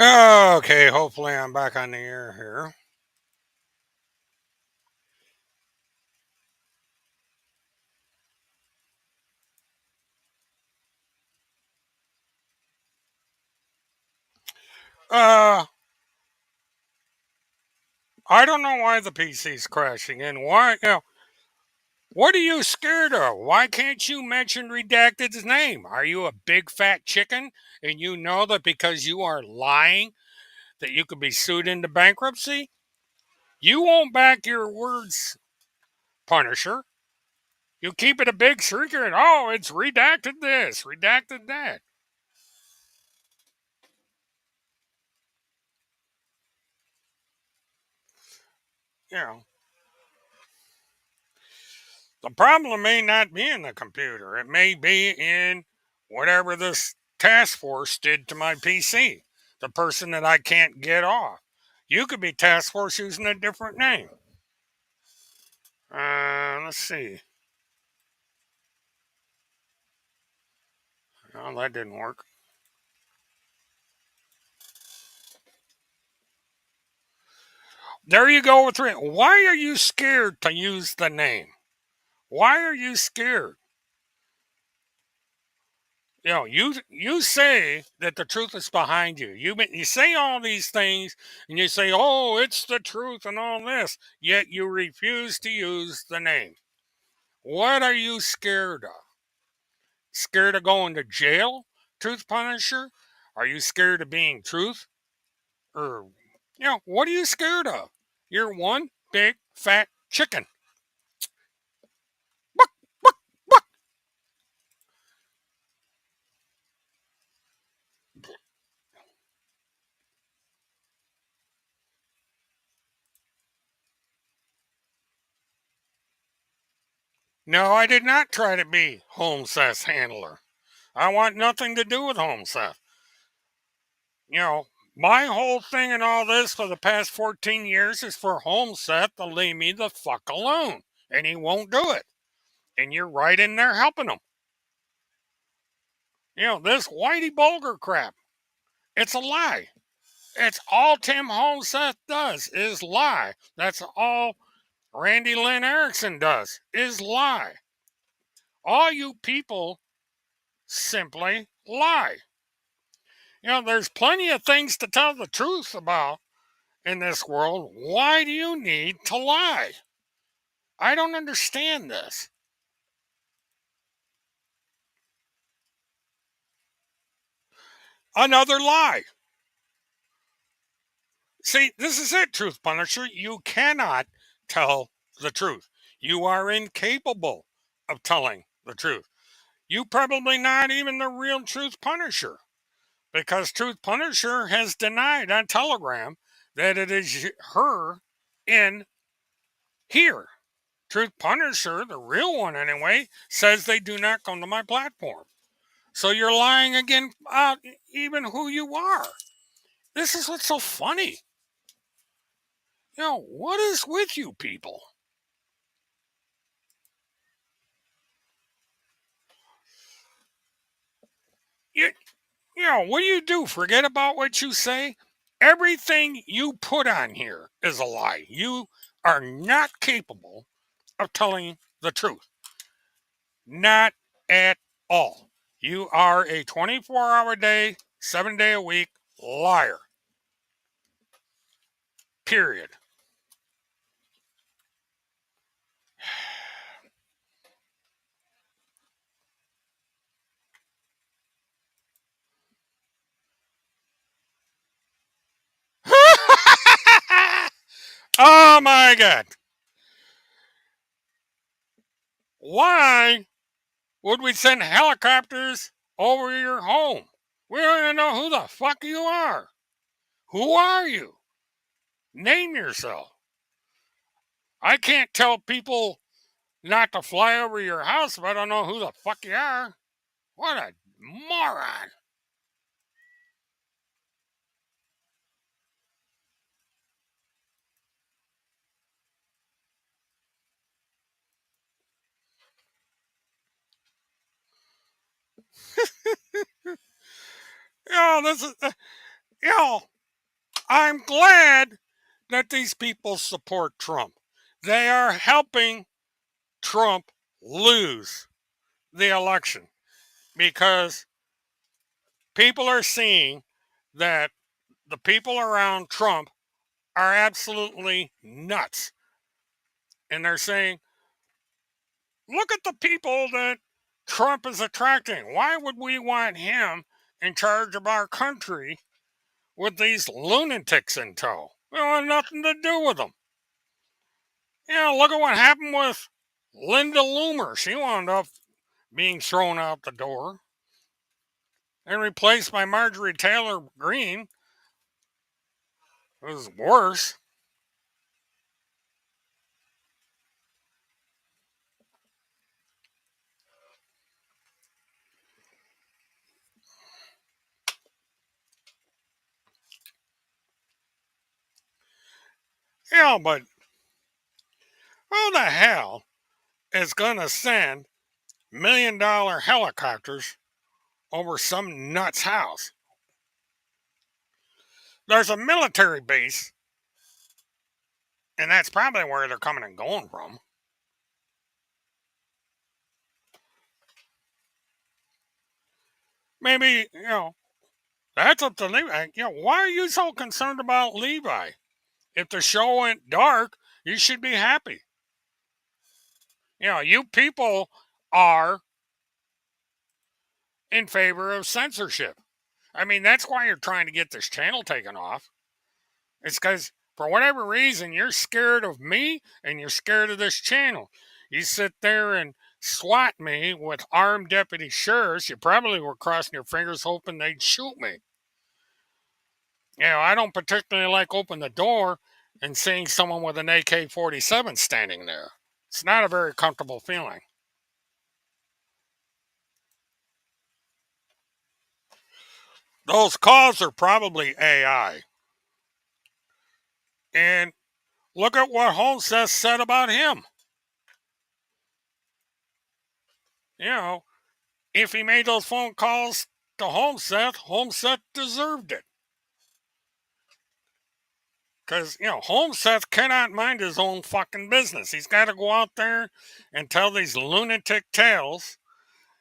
Okay, hopefully I'm back on the air here. Uh, I don't know why the PC's crashing and why, what are you scared of? Why can't you mention Redacted's name? Are you a big fat chicken and you know that because you are lying that you could be sued into bankruptcy? You won't back your words, Punisher. You keep it a big secret. Oh, it's redacted this, redacted that. You know, the problem may not be in the computer. It may be in whatever this task force did to my PC. The person that I can't get off. You could be task force using a different name. Let's see. Well, that didn't work. There you go with it. Why are you scared to use the name? Why are you scared? You say that the truth is behind you. You say all these things, and you say, "Oh, it's the truth," and all this. Yet you refuse to use the name. What are you scared of? Scared of going to jail, Truth Punisher? Are you scared of being truth? Or what are you scared of? You're one big fat chicken. Buck, buck, buck. No, I did not try to be Holmes's handler. I want nothing to do with Holmes. You know, my whole thing and all this for the past 14 years is for Holmeseth to leave me the fuck alone. And he won't do it. And you're right in there helping him. This Whitey Bulger crap, it's a lie. It's all Tim Holmeseth does is lie. That's all Randy Lynn Erickson does is lie. All you people simply lie. There's plenty of things to tell the truth about in this world. Why do you need to lie? I don't understand this. Another lie. See, this is it, Truth Punisher. You cannot tell the truth. You are incapable of telling the truth. You probably not even the real Truth Punisher because Truth Punisher has denied on Telegram that it is her in here. Truth Punisher, the real one anyway, says they do not come to my platform. So you're lying again about even who you are. This is what's so funny. What is with you people? You, what do you do? Forget about what you say? Everything you put on here is a lie. You are not capable of telling the truth. Not at all. You are a 24-hour day, 7-day a week liar. Period. Oh my God. Why would we send helicopters over your home? We don't even know who the fuck you are. Who are you? Name yourself. I can't tell people not to fly over your house if I don't know who the fuck you are. What a moron. This is You know, I'm glad that these people support Trump. They are helping Trump lose the election because people are seeing that the people around Trump are absolutely nuts. And they're saying, look at the people that Trump is attracting. Why would we want him in charge of our country with these lunatics in tow? We want nothing to do with them. You know, look at what happened with Linda Loomer. She wound up being thrown out the door and replaced by Marjorie Taylor Greene. It was worse. Yeah, but who the hell is going to send $1 million helicopters over some nut's house? There's a military base, and that's probably where they're coming and going from. Maybe, that's up to Levi. Why are you so concerned about Levi? If the show went dark, you should be happy. You people are in favor of censorship. I mean, that's why you're trying to get this channel taken off. It's because, for whatever reason, you're scared of me and you're scared of this channel. You sit there and swat me with armed deputy sheriffs. You probably were crossing your fingers hoping they'd shoot me. I don't particularly like opening the door and seeing someone with an AK 47 standing there. It's not a very comfortable feeling. Those calls are probably AI. And look at what Holmseth said about him. If he made those phone calls to Holmseth deserved it. Because, Holmseth cannot mind his own fucking business. He's got to go out there and tell these lunatic tales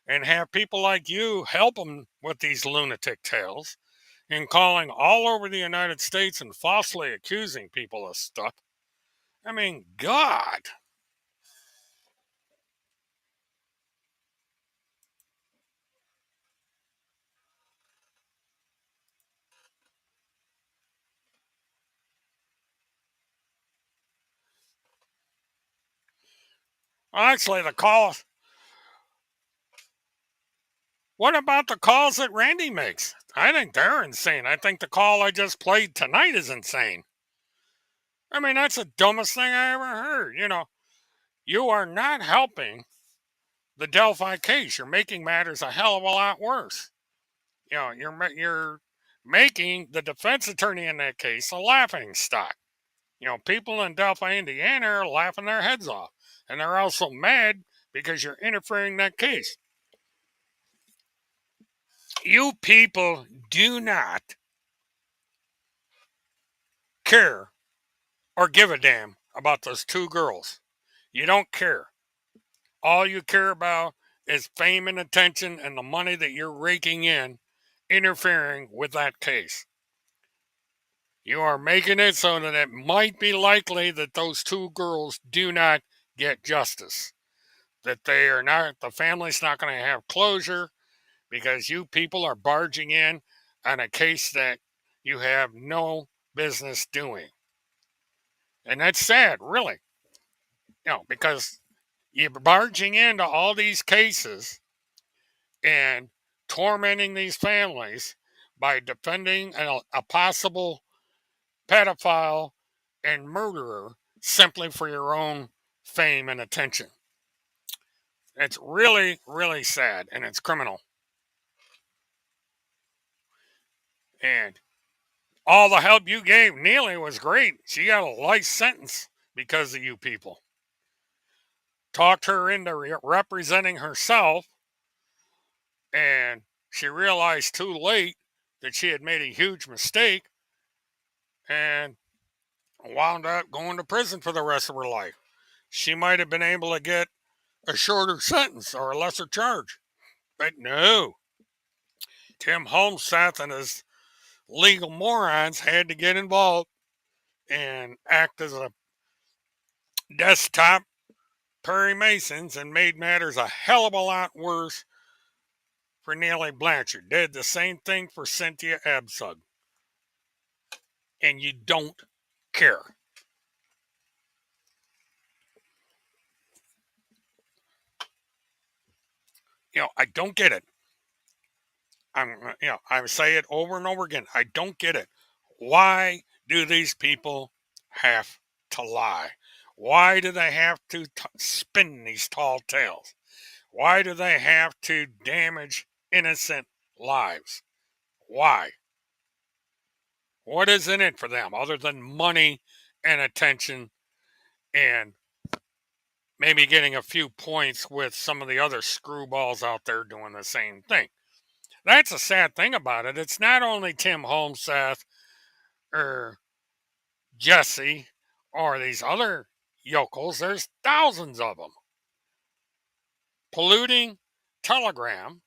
and have people like you help him with these lunatic tales and calling all over the United States and falsely accusing people of stuff. I mean, God. Actually, the calls. What about the calls that Randy makes? I think they're insane. I think the call I just played tonight is insane. I mean, that's the dumbest thing I ever heard. You are not helping the Delphi case. You're making matters a hell of a lot worse. You're making the defense attorney in that case a laughing stock. People in Delphi, Indiana are laughing their heads off. And they're also mad because you're interfering in that case. You people do not care or give a damn about those two girls. You don't care. All you care about is fame and attention and the money that you're raking in, interfering with that case. You are making it so that it might be likely that those two girls do not get justice. That the family's not going to have closure because you people are barging in on a case that you have no business doing. And that's sad, really. Because you're barging into all these cases and tormenting these families by defending a possible pedophile and murderer simply for your own fame and attention. It's really, really sad and it's criminal. And all the help you gave Neely was great. She got a life sentence because of you people. Talked her into representing herself, and she realized too late that she had made a huge mistake and wound up going to prison for the rest of her life. She might have been able to get a shorter sentence or a lesser charge. But no, Tim Holmseth and his legal morons had to get involved and act as a desktop Perry Masons and made matters a hell of a lot worse for Nellie Blanchard. Did the same thing for Cynthia Absug. And you don't care. I don't get it. I say it over and over again. I don't get it. Why do these people have to lie? Why do they have to spin these tall tales? Why do they have to damage innocent lives? Why? What is in it for them other than money and attention and maybe getting a few points with some of the other screwballs out there doing the same thing? That's a sad thing about it. It's not only Tim Holmseth or Jesse or these other yokels. There's thousands of them polluting Telegram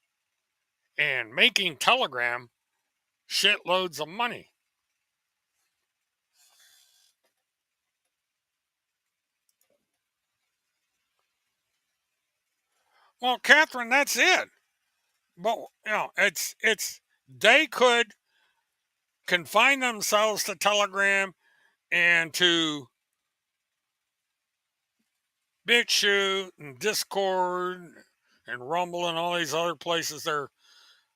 and making Telegram shitloads of money. Well, Catherine, that's it. But it's they could confine themselves to Telegram and to BitChute and Discord and Rumble and all these other places they're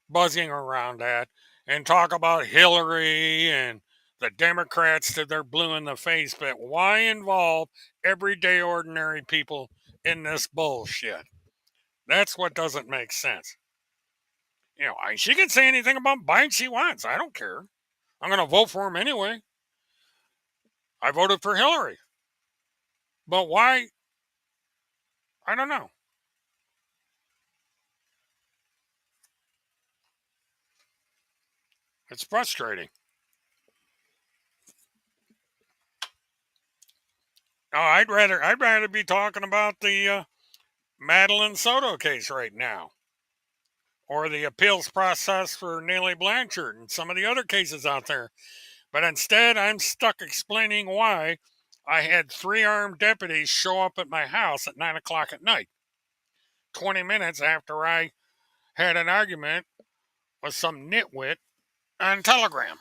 buzzing around at and talk about Hillary and the Democrats to their blue in the face. But why involve everyday ordinary people in this bullshit? That's what doesn't make sense. She can say anything about Biden she wants. I don't care. I'm going to vote for him anyway. I voted for Hillary. But why? I don't know. It's frustrating. Oh, I'd rather be talking about the Madeline Soto case right now, or the appeals process for Nellie Blanchard and some of the other cases out there. But instead, I'm stuck explaining why I had 3 armed deputies show up at my house at 9 o'clock at night, 20 minutes after I had an argument with some nitwit on Telegram.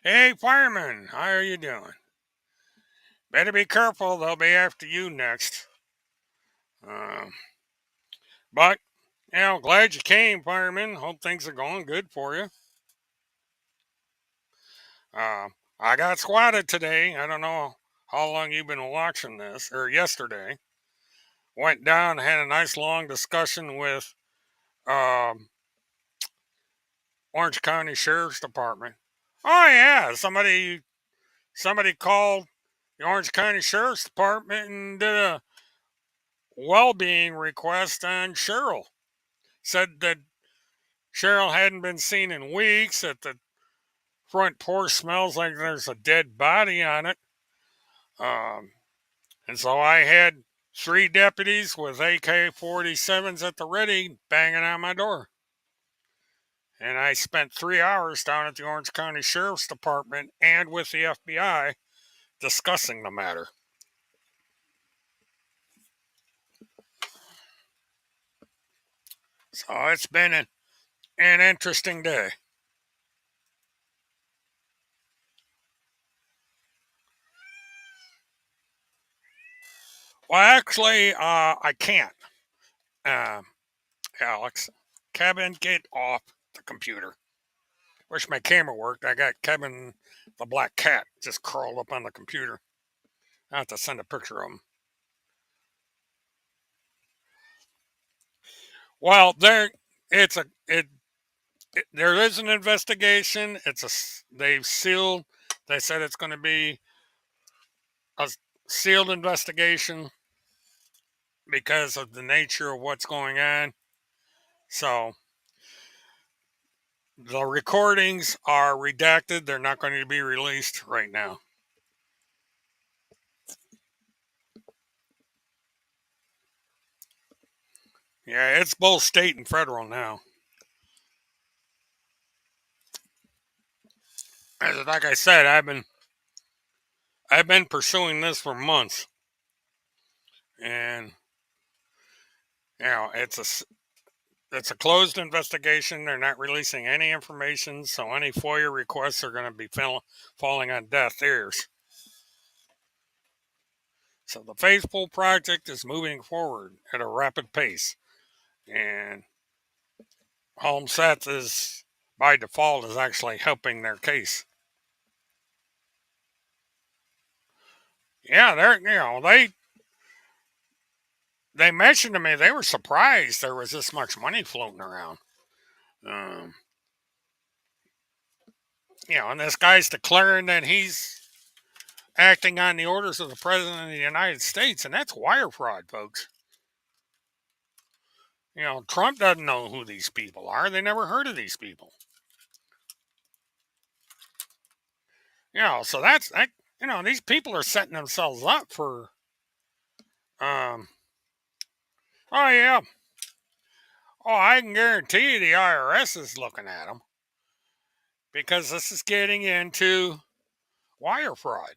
Hey, fireman, how are you doing? Better be careful, they'll be after you next. Um, but, glad you came, fireman. Hope things are going good for you. I got squatted today. I don't know how long you've been watching this, or yesterday. Went down, had a nice long discussion with um, Orange County Sheriff's Department. Oh yeah, somebody called the Orange County Sheriff's Department and did a well-being request on Cheryl. Said that Cheryl hadn't been seen in weeks, that the front porch smells like there's a dead body on it. And so I had 3 deputies with AK-47s at the ready banging on my door. And I spent 3 hours down at the Orange County Sheriff's Department and with the FBI discussing the matter. So it's been an interesting day. Well, actually, I can't. Alex, Kevin, get off the computer. Wish my camera worked. I got Kevin the black cat just curled up on the computer. I have to send a picture of him. Well, it's a there is an investigation. They've sealed. They said it's going to be a sealed investigation because of the nature of what's going on. So the recordings are redacted. They're not going to be released right now. Yeah, it's both state and federal now. Like I said, I've been pursuing this for months, and it's a closed investigation. They're not releasing any information, so any FOIA requests are going to be falling on deaf ears. So the Faithful Project is moving forward at a rapid pace, and Homesets is by default is actually helping their case. Yeah, they mentioned to me they were surprised there was this much money floating around. Um, and this guy's declaring that he's acting on the orders of the President of the United States, and that's wire fraud, folks. Trump doesn't know who these people are. They never heard of these people. So that's that. These people are setting themselves up for. Oh yeah. Oh, I can guarantee you the IRS is looking at them because this is getting into wire fraud.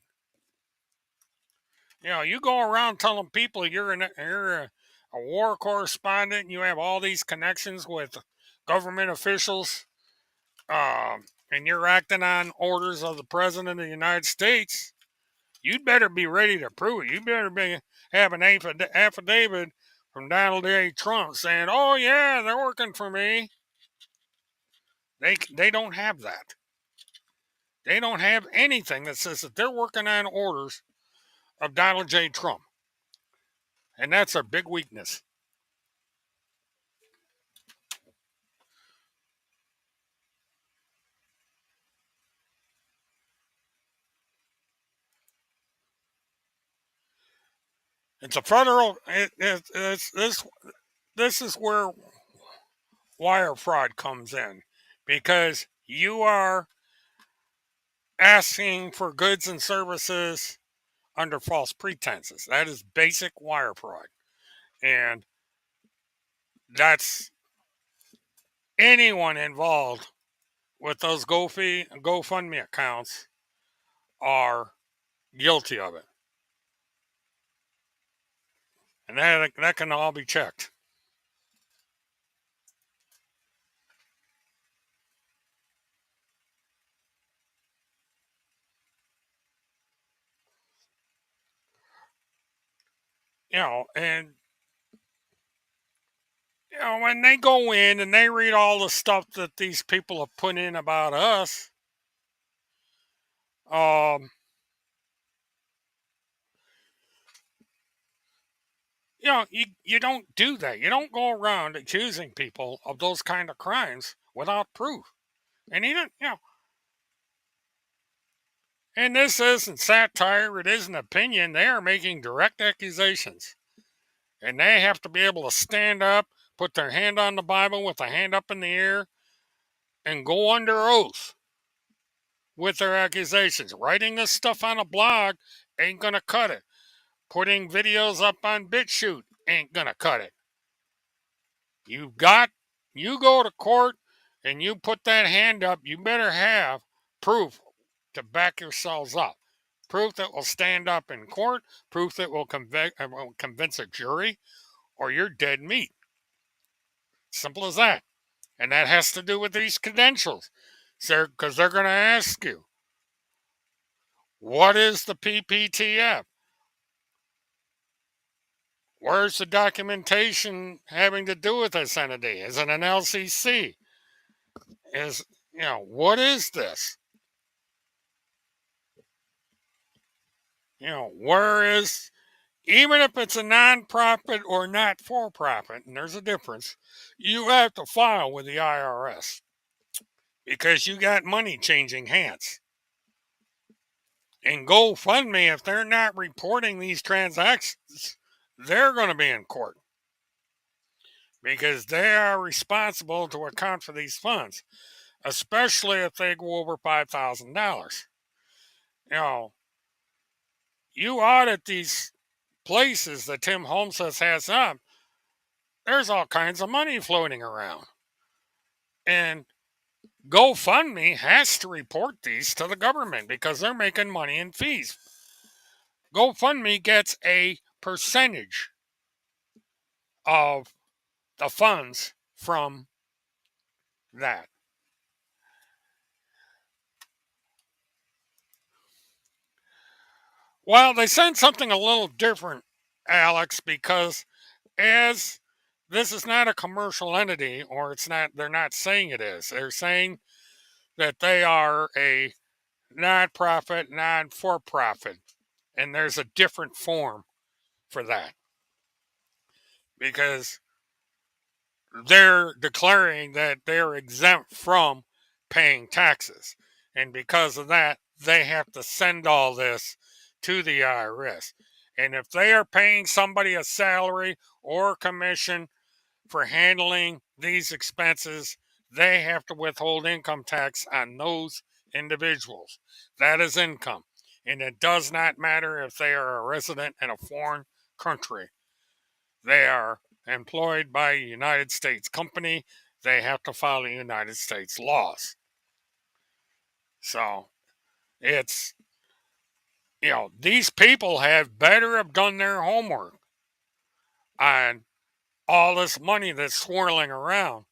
You go around telling people you're a war correspondent and you have all these connections with government officials, and you're acting on orders of the President of the United States. You'd better be ready to prove it. You better have an affidavit from Donald J. Trump saying, "Oh yeah, they're working for me." They don't have that. They don't have anything that says that they're working on orders of Donald J. Trump. And that's a big weakness. It's a federal. This is where wire fraud comes in, because you are asking for goods and services under false pretenses. That is basic wire fraud, and that's anyone involved with those GoFundMe accounts are guilty of it, and that can all be checked. And when they go in and they read all the stuff that these people have put in about us, um, you don't do that. You don't go around accusing people of those kind of crimes without proof. And even, and this isn't satire, it isn't opinion. They are making direct accusations. And they have to be able to stand up, put their hand on the Bible with a hand up in the air, and go under oath with their accusations. Writing this stuff on a blog ain't going to cut it. Putting videos up on BitChute ain't going to cut it. You go to court and you put that hand up, you better have proof to back yourselves up. Proof that will stand up in court, proof that will convince a jury, or you're dead meat. Simple as that. And that has to do with these credentials. Because they're going to ask you, what is the Pptf? Where's the documentation having to do with this entity? Is it an LCC? What is this? Whereas even if it's a nonprofit or not for profit, and there's a difference, you have to file with the IRS because you got money changing hands. And GoFundMe, if they're not reporting these transactions, they're going to be in court because they are responsible to account for these funds, especially if they go over $5,000. You know, you audit these places that Tim Holmes has up, there's all kinds of money floating around. And GoFundMe has to report these to the government because they're making money in fees. GoFundMe gets a percentage of the funds from that. Well, they sent something a little different, Alex, because as this is not a commercial entity, or it's not, they're not saying it is. They're saying that they are a non-profit, non-for-profit, and there's a different form for that because they're declaring that they're exempt from paying taxes. And because of that, they have to send all this to the IRS. And if they are paying somebody a salary or a commission for handling these expenses, they have to withhold income tax on those individuals. That is income. And it does not matter if they are a resident in a foreign country. They are employed by a United States company. They have to follow United States laws. So it's, these people have better have done their homework on all this money that's swirling around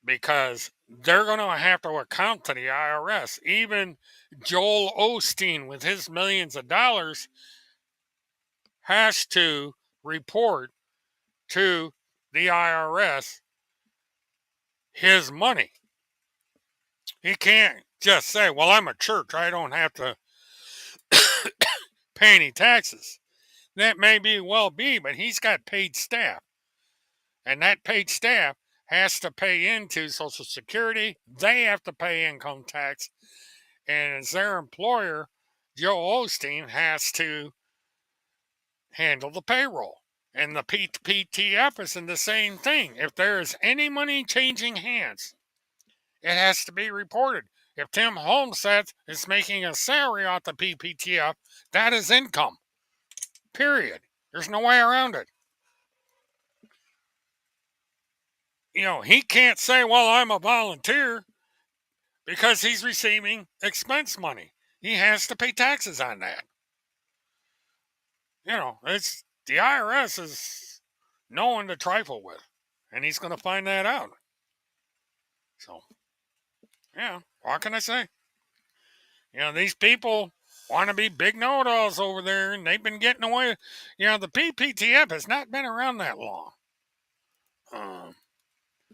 because they're going to have to account to the IRS. Even Joel Osteen, with his millions of dollars, has to report to the IRS his money. He can't just say, well, I'm a church, I don't have to pay any taxes. That may well be, but he's got paid staff. And that paid staff has to pay into Social Security. They have to pay income tax. And as their employer, Joe Osteen has to handle the payroll. And the Pptf is in the same thing. If there is any money changing hands, it has to be reported. If Tim Holmstead is making a salary off the Pptf, that is income. Period. There's no way around it. He can't say, well, I'm a volunteer because he's receiving expense money. He has to pay taxes on that. It's the IRS is no one to trifle with, and he's going to find that out. So, what can I say? These people want to be big know-it-alls over there, and they've been getting away. The Pptf has not been around that long.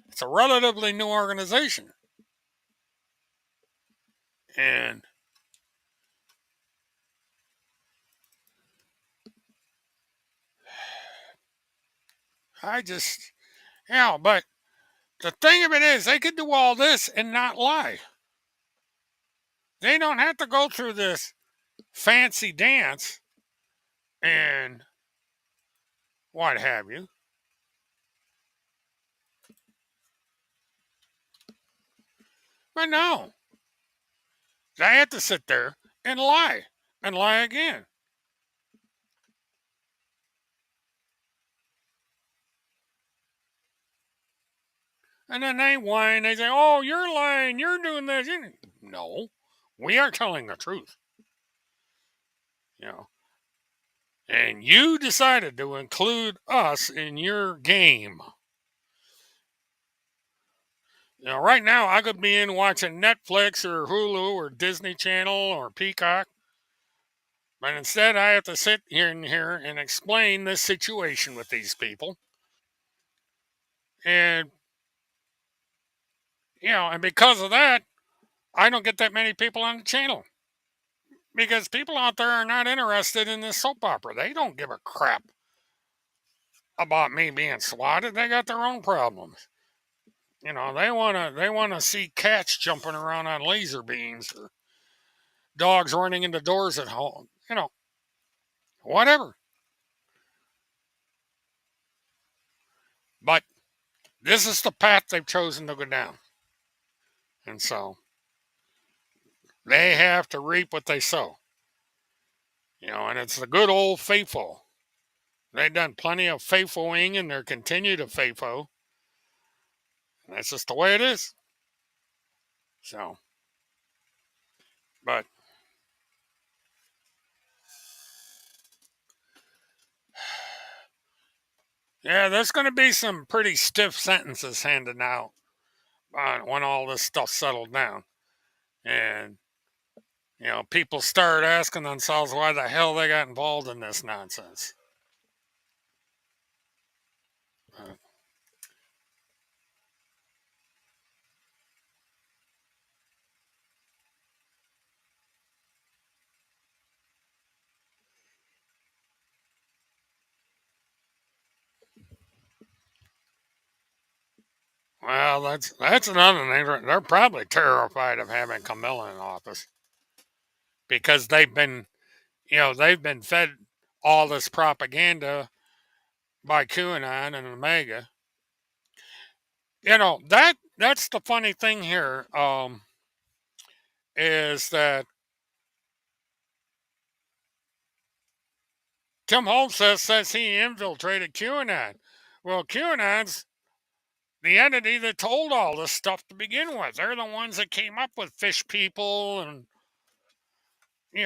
It's a relatively new organization. And I just, but the thing of it is, they could do all this and not lie. They don't have to go through this fancy dance and what have you. But no, they have to sit there and lie again. And then they whine. They say, oh, you're lying. You're doing this. No, we are telling the truth. And you decided to include us in your game. Right now I could be in watching Netflix or Hulu or Disney Channel or Peacock. But instead I have to sit here and explain this situation with these people. And And because of that, I don't get that many people on the channel. Because people out there are not interested in this soap opera. They don't give a crap about me being swatted. They got their own problems. They wanna see cats jumping around on laser beams or dogs running into doors at home. Whatever. But this is the path they've chosen to go down. And so they have to reap what they sow. And it's the good old faithful. They've done plenty of faithfuling and they're continue to faithful. And that's just the way it is. So, but yeah, there's going to be some pretty stiff sentences handed out when all this stuff settled down. And, people start asking themselves why the hell they got involved in this nonsense. Uh, well, that's another thing. They're probably terrified of having Camilla in office because they've been fed all this propaganda by QAnon and Omega. That's the funny thing here. Is that Tim Holmes says he infiltrated QAnon. Well, QAnon's the entity that told all this stuff to begin with. They're the ones that came up with fish people and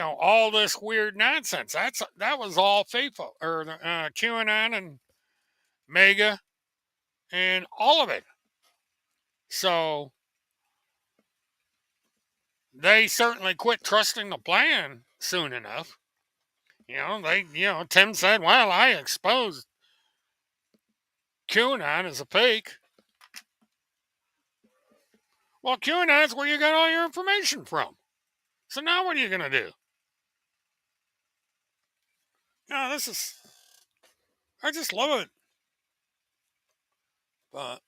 all this weird nonsense. That was all faithful or QAnon and Mega and all of it. So they certainly quit trusting the plan soon enough. Tim said, "Well, I exposed QAnon as a fake." Well, QAnon's where you got all your information from. So now what are you going to do? This is, I just love it. But,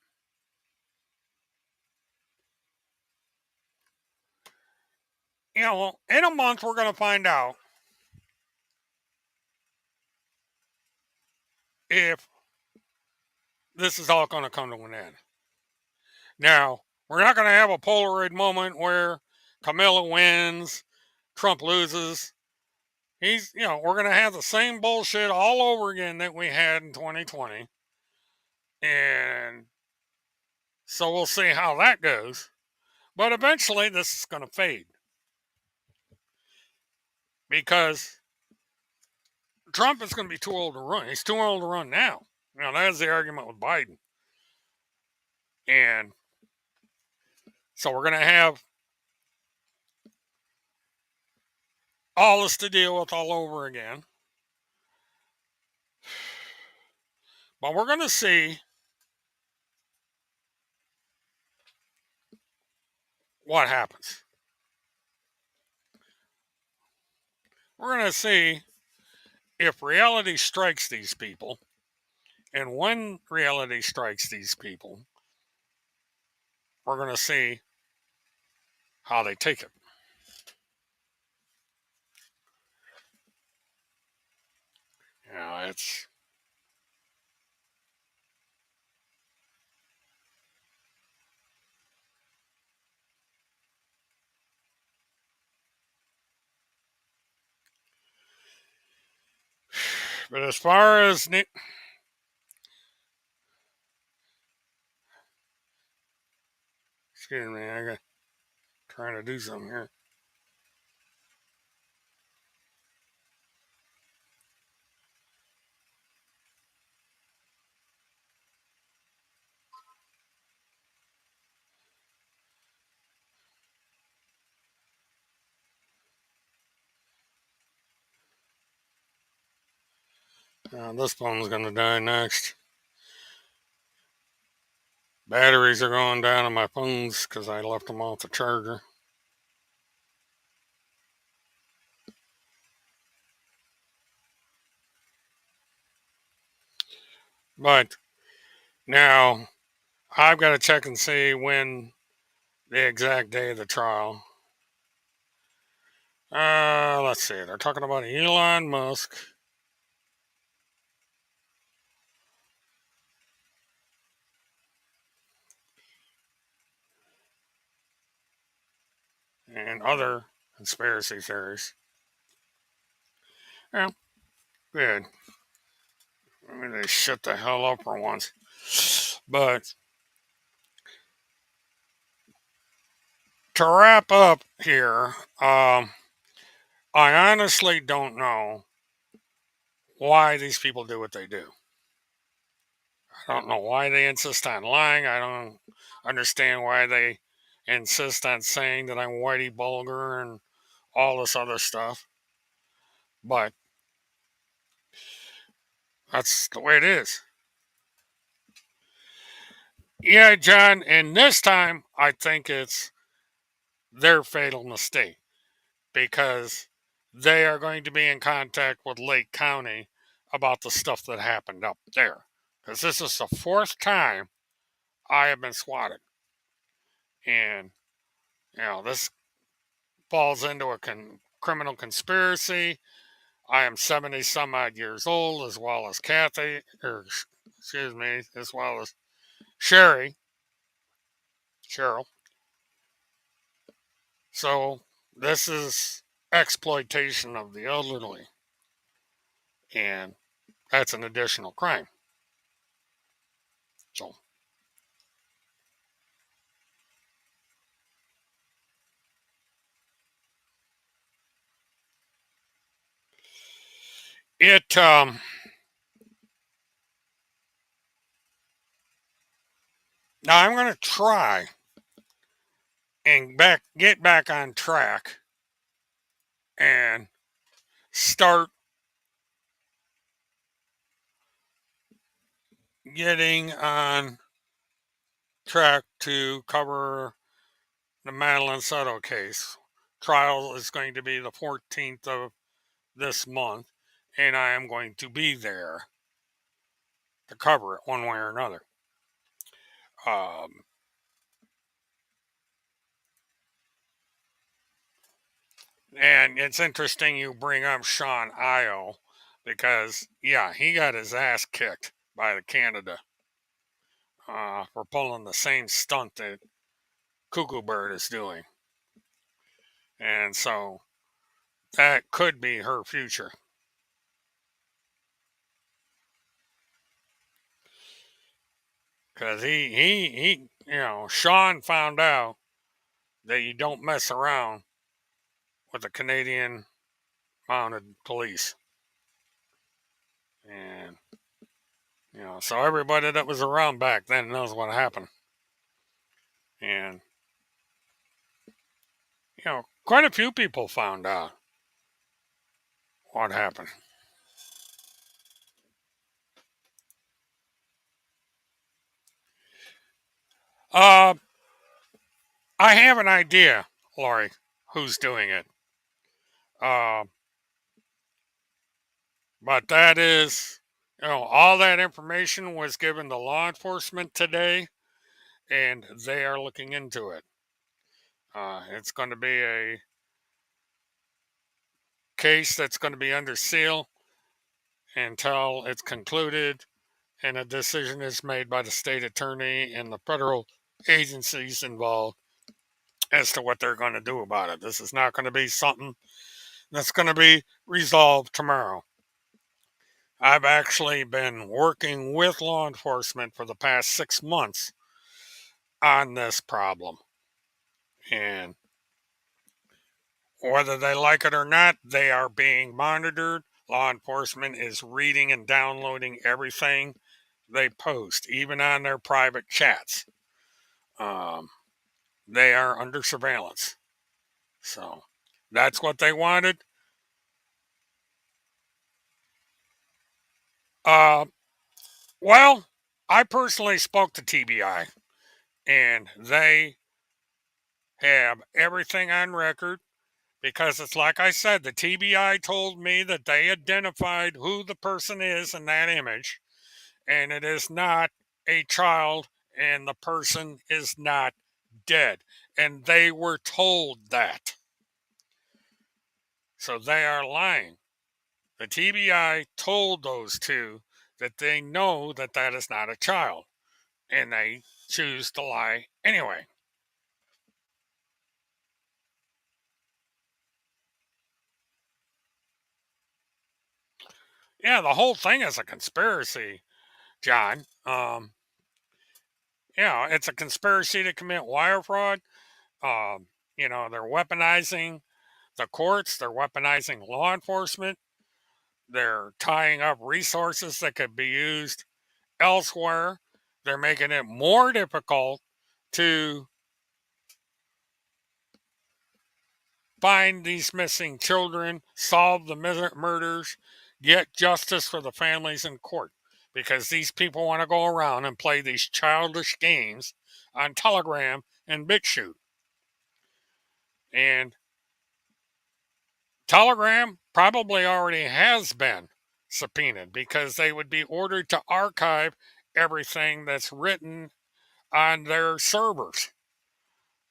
in a month we're going to find out if this is all going to come to an end. Now, we're not going to have a Polaroid moment where Camilla wins, Trump loses. We're going to have the same bullshit all over again that we had in 2020. And so we'll see how that goes. But eventually this is going to fade. Because Trump is going to be too old to run. He's too old to run now. That's the argument with Biden. And so we're going to have all this to deal with all over again. But we're going to see what happens. We're going to see if reality strikes these people. And when reality strikes these people, we're going to see how they take it. It's. But as far as. Excuse me, I got trying to do something here. This phone's going to die next. Batteries are going down on my phones because I left them off the charger. But now I've got to check and see when the exact day of the trial. Let's see. They're talking about Elon Musk. And other conspiracy theories. Yeah, good. I mean, they shut the hell up for once. But to wrap up here, I honestly don't know why these people do what they do. I don't know why they insist on lying. I don't understand why they insist on saying that I'm Whitey Bulger and all this other stuff. But that's the way it is. Yeah, John, and this time I think it's their fatal mistake because they are going to be in contact with Lake County about the stuff that happened up there. Because this is the fourth time I have been swatted. And, this falls into a criminal conspiracy. I am 70 some odd years old, as well as Kathy, or excuse me, as well as Cheryl. So this is exploitation of the elderly. And that's an additional crime. So it now I'm going to try and get back on track and start getting on track to cover the Madeline Soto case. Trial is going to be the 14th of this month, and I am going to be there to cover it one way or another. Um, and it's interesting you bring up Sean Io because, yeah, he got his ass kicked by the Canada for pulling the same stunt that Cuckoo Bird is doing. And so that could be her future. Because Sean found out that you don't mess around with the Canadian mounted police. And, so everybody that was around back then knows what happened. And, quite a few people found out what happened. Uh, I have an idea, Laurie, who's doing it. Uh, but that is, all that information was given to law enforcement today, and they are looking into it. It's going to be a case that's going to be under seal until it's concluded and a decision is made by the state attorney and the federal agencies involved as to what they're going to do about it. This is not going to be something that's going to be resolved tomorrow. I've actually been working with law enforcement for the past 6 months on this problem. And whether they like it or not, they are being monitored. Law enforcement is reading and downloading everything they post, even on their private chats. Um, they are under surveillance. So that's what they wanted. Uh, well, I personally spoke to TBI And they have everything on record because it's like I said, the TBI told me that they identified who the person is in that image, and it is not a child, and the person is not dead. And they were told that. So they are lying. The TBI told those two that they know that that is not a child, and they choose to lie anyway. Yeah, the whole thing is a conspiracy, John. It's a conspiracy to commit wire fraud. Um, they're weaponizing the courts, they're weaponizing law enforcement, they're tying up resources that could be used elsewhere. They're making it more difficult to find these missing children, solve the murders, get justice for the families in court. Because these people want to go around and play these childish games on Telegram and BitChute. And Telegram probably already has been subpoenaed because they would be ordered to archive everything that's written on their servers.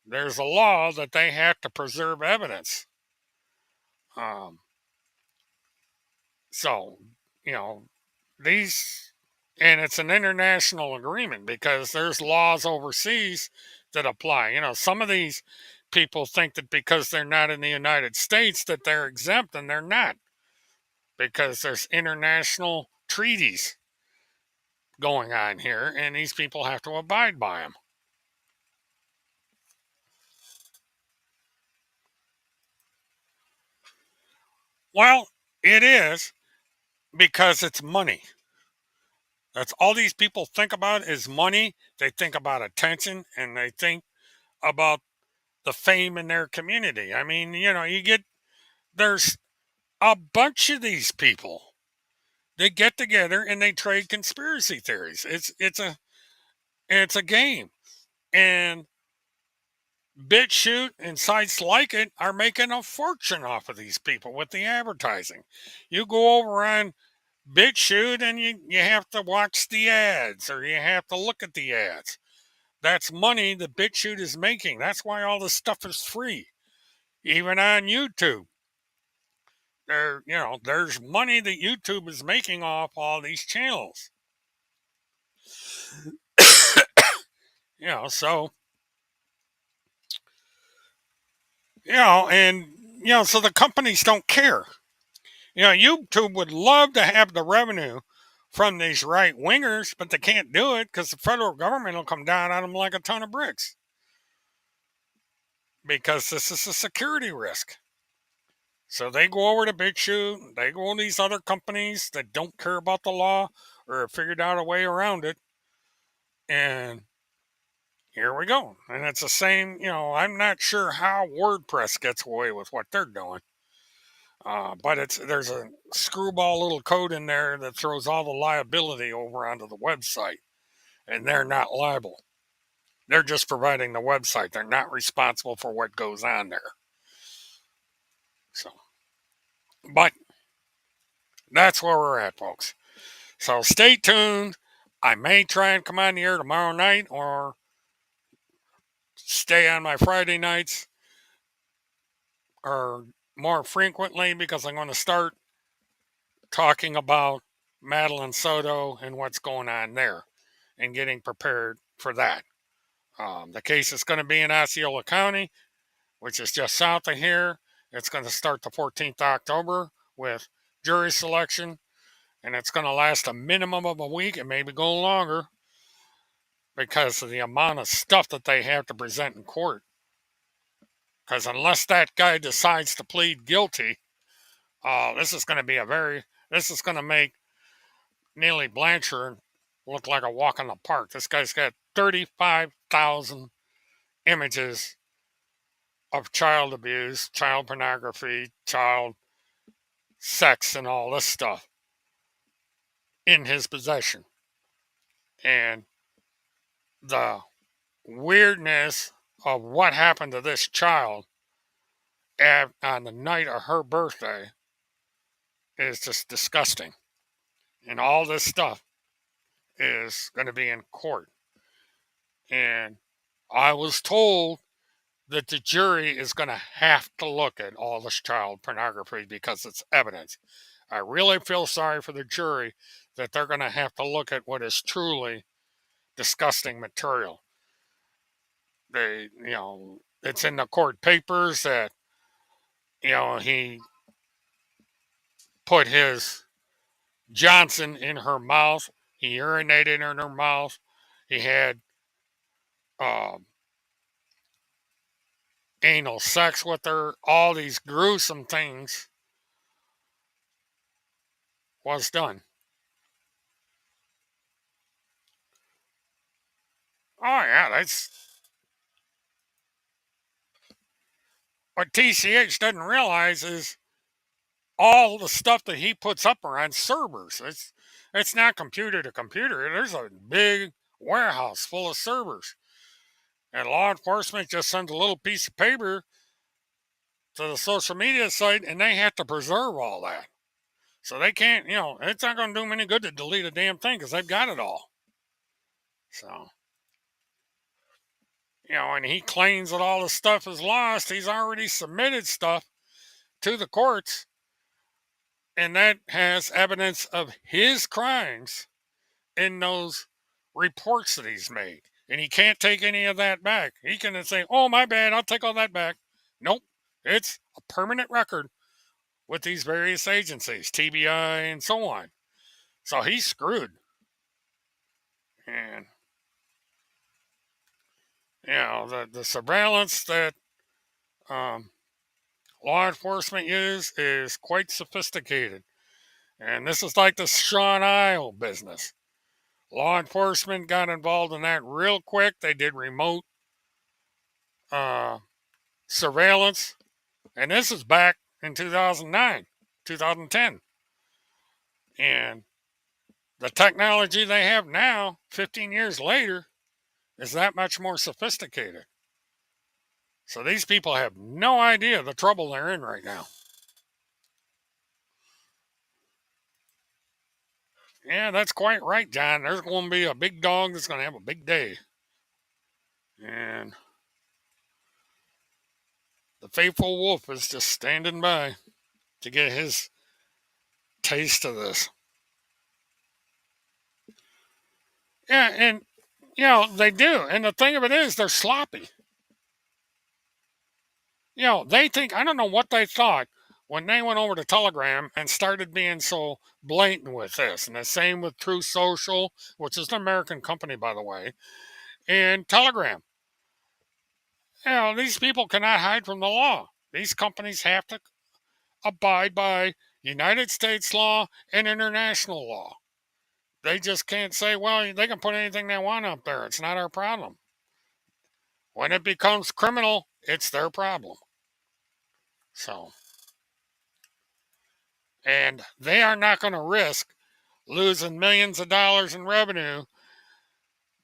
There's a law that they have to preserve evidence. Um, so, you know, these, and it's an international agreement because there's laws overseas that apply. Some of these people think that because they're not in the United States that they're exempt, and they're not, because there's international treaties going on here, and these people have to abide by them. Well, it is because it's money. That's all these people think about is money. They think about attention, and they think about the fame in their community. I mean, there's a bunch of these people. They get together and they trade conspiracy theories. It's a game. And BitChute and sites like it are making a fortune off of these people with the advertising. You go over on BitChute and you have to watch the ads, or you have to look at the ads. That's money that BitChute is making. That's why all this stuff is free. Even on YouTube, there's money that YouTube is making off all these channels. So and so the companies don't care. YouTube would love to have the revenue from these right wingers, but they can't do it because the federal government will come down on them like a ton of bricks, because this is a security risk. So they go over to BitChute, they go to these other companies that don't care about the law or have figured out a way around it, and here we go. And it's the same, I'm not sure how WordPress gets away with what they're doing. But there's a screwball little code in there that throws all the liability over onto the website, and they're not liable. They're just providing the website. They're not responsible for what goes on there. So, but that's where we're at, folks. So stay tuned. I may try and come on the air tomorrow night, or stay on my Friday nights, or more frequently, because I'm going to start talking about Madeline Soto and what's going on there, and getting prepared for that. The case is going to be in Osceola County, which is just south of here. It's going to start the 14th of October with jury selection, and it's going to last a minimum of a week and maybe go longer because of the amount of stuff that they have to present in court. Because unless that guy decides to plead guilty, this is going to make Neely Blanchard look like a walk in the park. This guy's got 35,000 images of child abuse, child pornography, child sex, and all this stuff in his possession. And the weirdness of what happened to this child on the night of her birthday is just disgusting. And all this stuff is going to be in court. And I was told that the jury is going to have to look at all this child pornography because it's evidence. I really feel sorry for the jury that they're going to have to look at what is truly disgusting material. It's in the court papers that, he put his Johnson in her mouth. He urinated in her mouth. He had um, anal sex with her. All these gruesome things was done. Oh yeah, that's what TCH doesn't realize is all the stuff that he puts up are on servers. It's not computer to computer. There's a big warehouse full of servers, and law enforcement just sends a little piece of paper to the social media site, and they have to preserve all that. So they can't, it's not going to do them any good to delete a damn thing because they've got it all. So, and he claims that all the stuff is lost. He's already submitted stuff to the courts, and that has evidence of his crimes in those reports that he's made. And he can't take any of that back. He can say, oh, my bad, I'll take all that back. Nope. It's a permanent record with these various agencies, TBI and so on. So he's screwed. And, the surveillance that law enforcement use is quite sophisticated. And this is like the Sean Isle business. Law enforcement got involved in that real quick. They did remote surveillance. And this is back in 2009, 2010. And the technology they have now, 15 years later, is that much more sophisticated. So these people have no idea the trouble they're in right now. Yeah, that's quite right, John. There's going to be a big dog that's going to have a big day. And the faithful wolf is just standing by to get his taste of this. Yeah, and, they do. And the thing of it is, they're sloppy. They think, I don't know what they thought when they went over to Telegram and started being so blatant with this. And the same with True Social, which is an American company, by the way, and Telegram. These people cannot hide from the law. These companies have to abide by United States law and international law. They just can't say, well, they can put anything they want up there. It's not our problem. When it becomes criminal, it's their problem. So, and they are not going to risk losing millions of dollars in revenue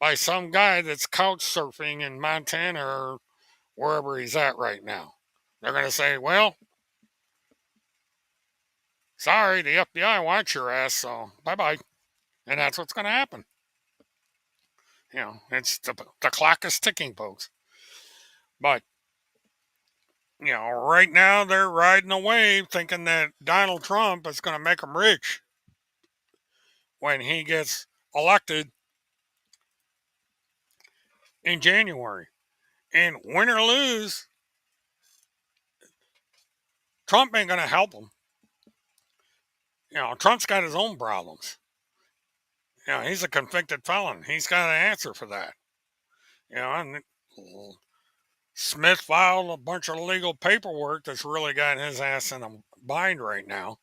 by some guy that's couch surfing in Montana or wherever he's at right now. They're going to say, well, sorry, the FBI wants your ass, so bye-bye. And that's what's going to happen. It's the clock is ticking, folks. But, right now they're riding a wave thinking that Donald Trump is going to make them rich when he gets elected in January. And win or lose, Trump ain't going to help him. Trump's got his own problems. He's a convicted felon. He's got an answer for that. And Smith filed a bunch of legal paperwork that's really got his ass in a bind right now.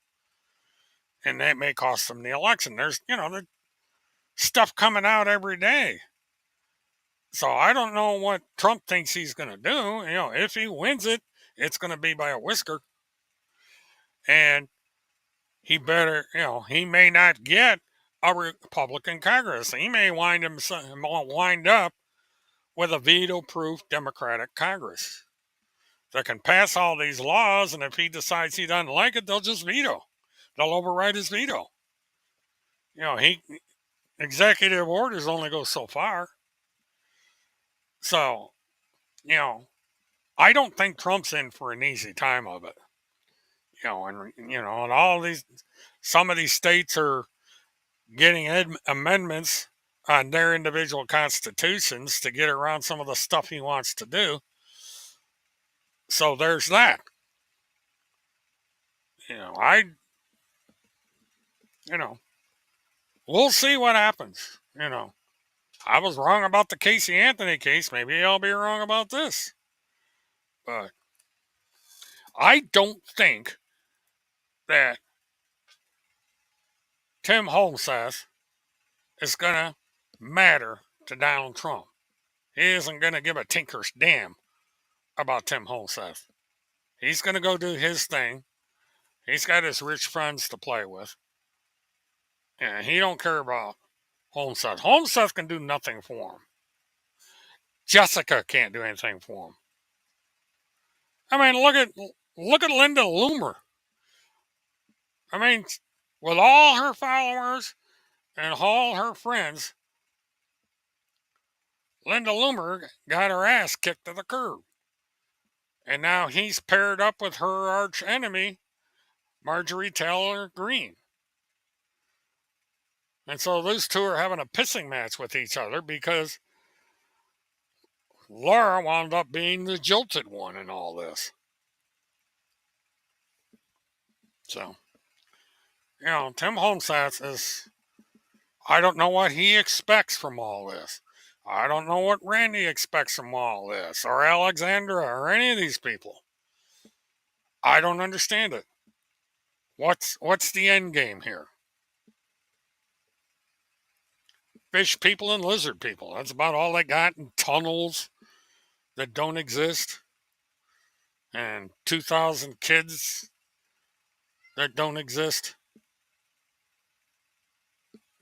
And that may cost him the election. There's, the stuff coming out every day. So I don't know what Trump thinks he's going to do. If he wins it, it's going to be by a whisker. And he better, he may not get a Republican Congress. He may wind up with a veto-proof Democratic Congress that can pass all these laws, and if he decides he doesn't like it, they'll just veto. They'll override his veto. Executive orders only go so far. So, I don't think Trump's in for an easy time of it. And some of these states are getting amendments on their individual constitutions to get around some of the stuff he wants to do. So there's that. We'll see what happens. I was wrong about the Casey Anthony case. Maybe I'll be wrong about this. But I don't think that Tim Holmseth is going to matter to Donald Trump. He isn't going to give a tinker's damn about Tim Holmseth. He's going to go do his thing. He's got his rich friends to play with. And he don't care about Holmseth. Holmseth can do nothing for him. Jessica can't do anything for him. I mean, look at Linda Loomer. I mean, with all her followers and all her friends, Linda Loomer got her ass kicked to the curb. And now he's paired up with her arch enemy, Marjorie Taylor Greene. And so those two are having a pissing match with each other because Laura wound up being the jilted one in all this. So, Tim Holmseth is, I don't know what he expects from all this. I don't know what Randy expects from all this, or Alexandra, or any of these people. I don't understand it. What's the end game here? Fish people and lizard people. That's about all they got in tunnels that don't exist. And 2,000 kids that don't exist.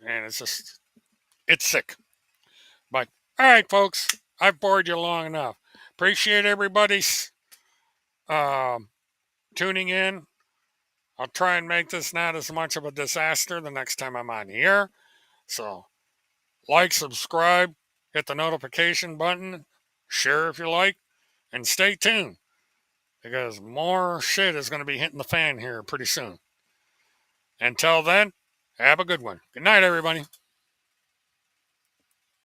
And it's sick. But, all right, folks, I've bored you long enough. Appreciate everybody's tuning in. I'll try and make this not as much of a disaster the next time I'm on the air. So, like, subscribe, hit the notification button, share if you like, and stay tuned because more shit is going to be hitting the fan here pretty soon. Until then, have a good one. Good night, everybody.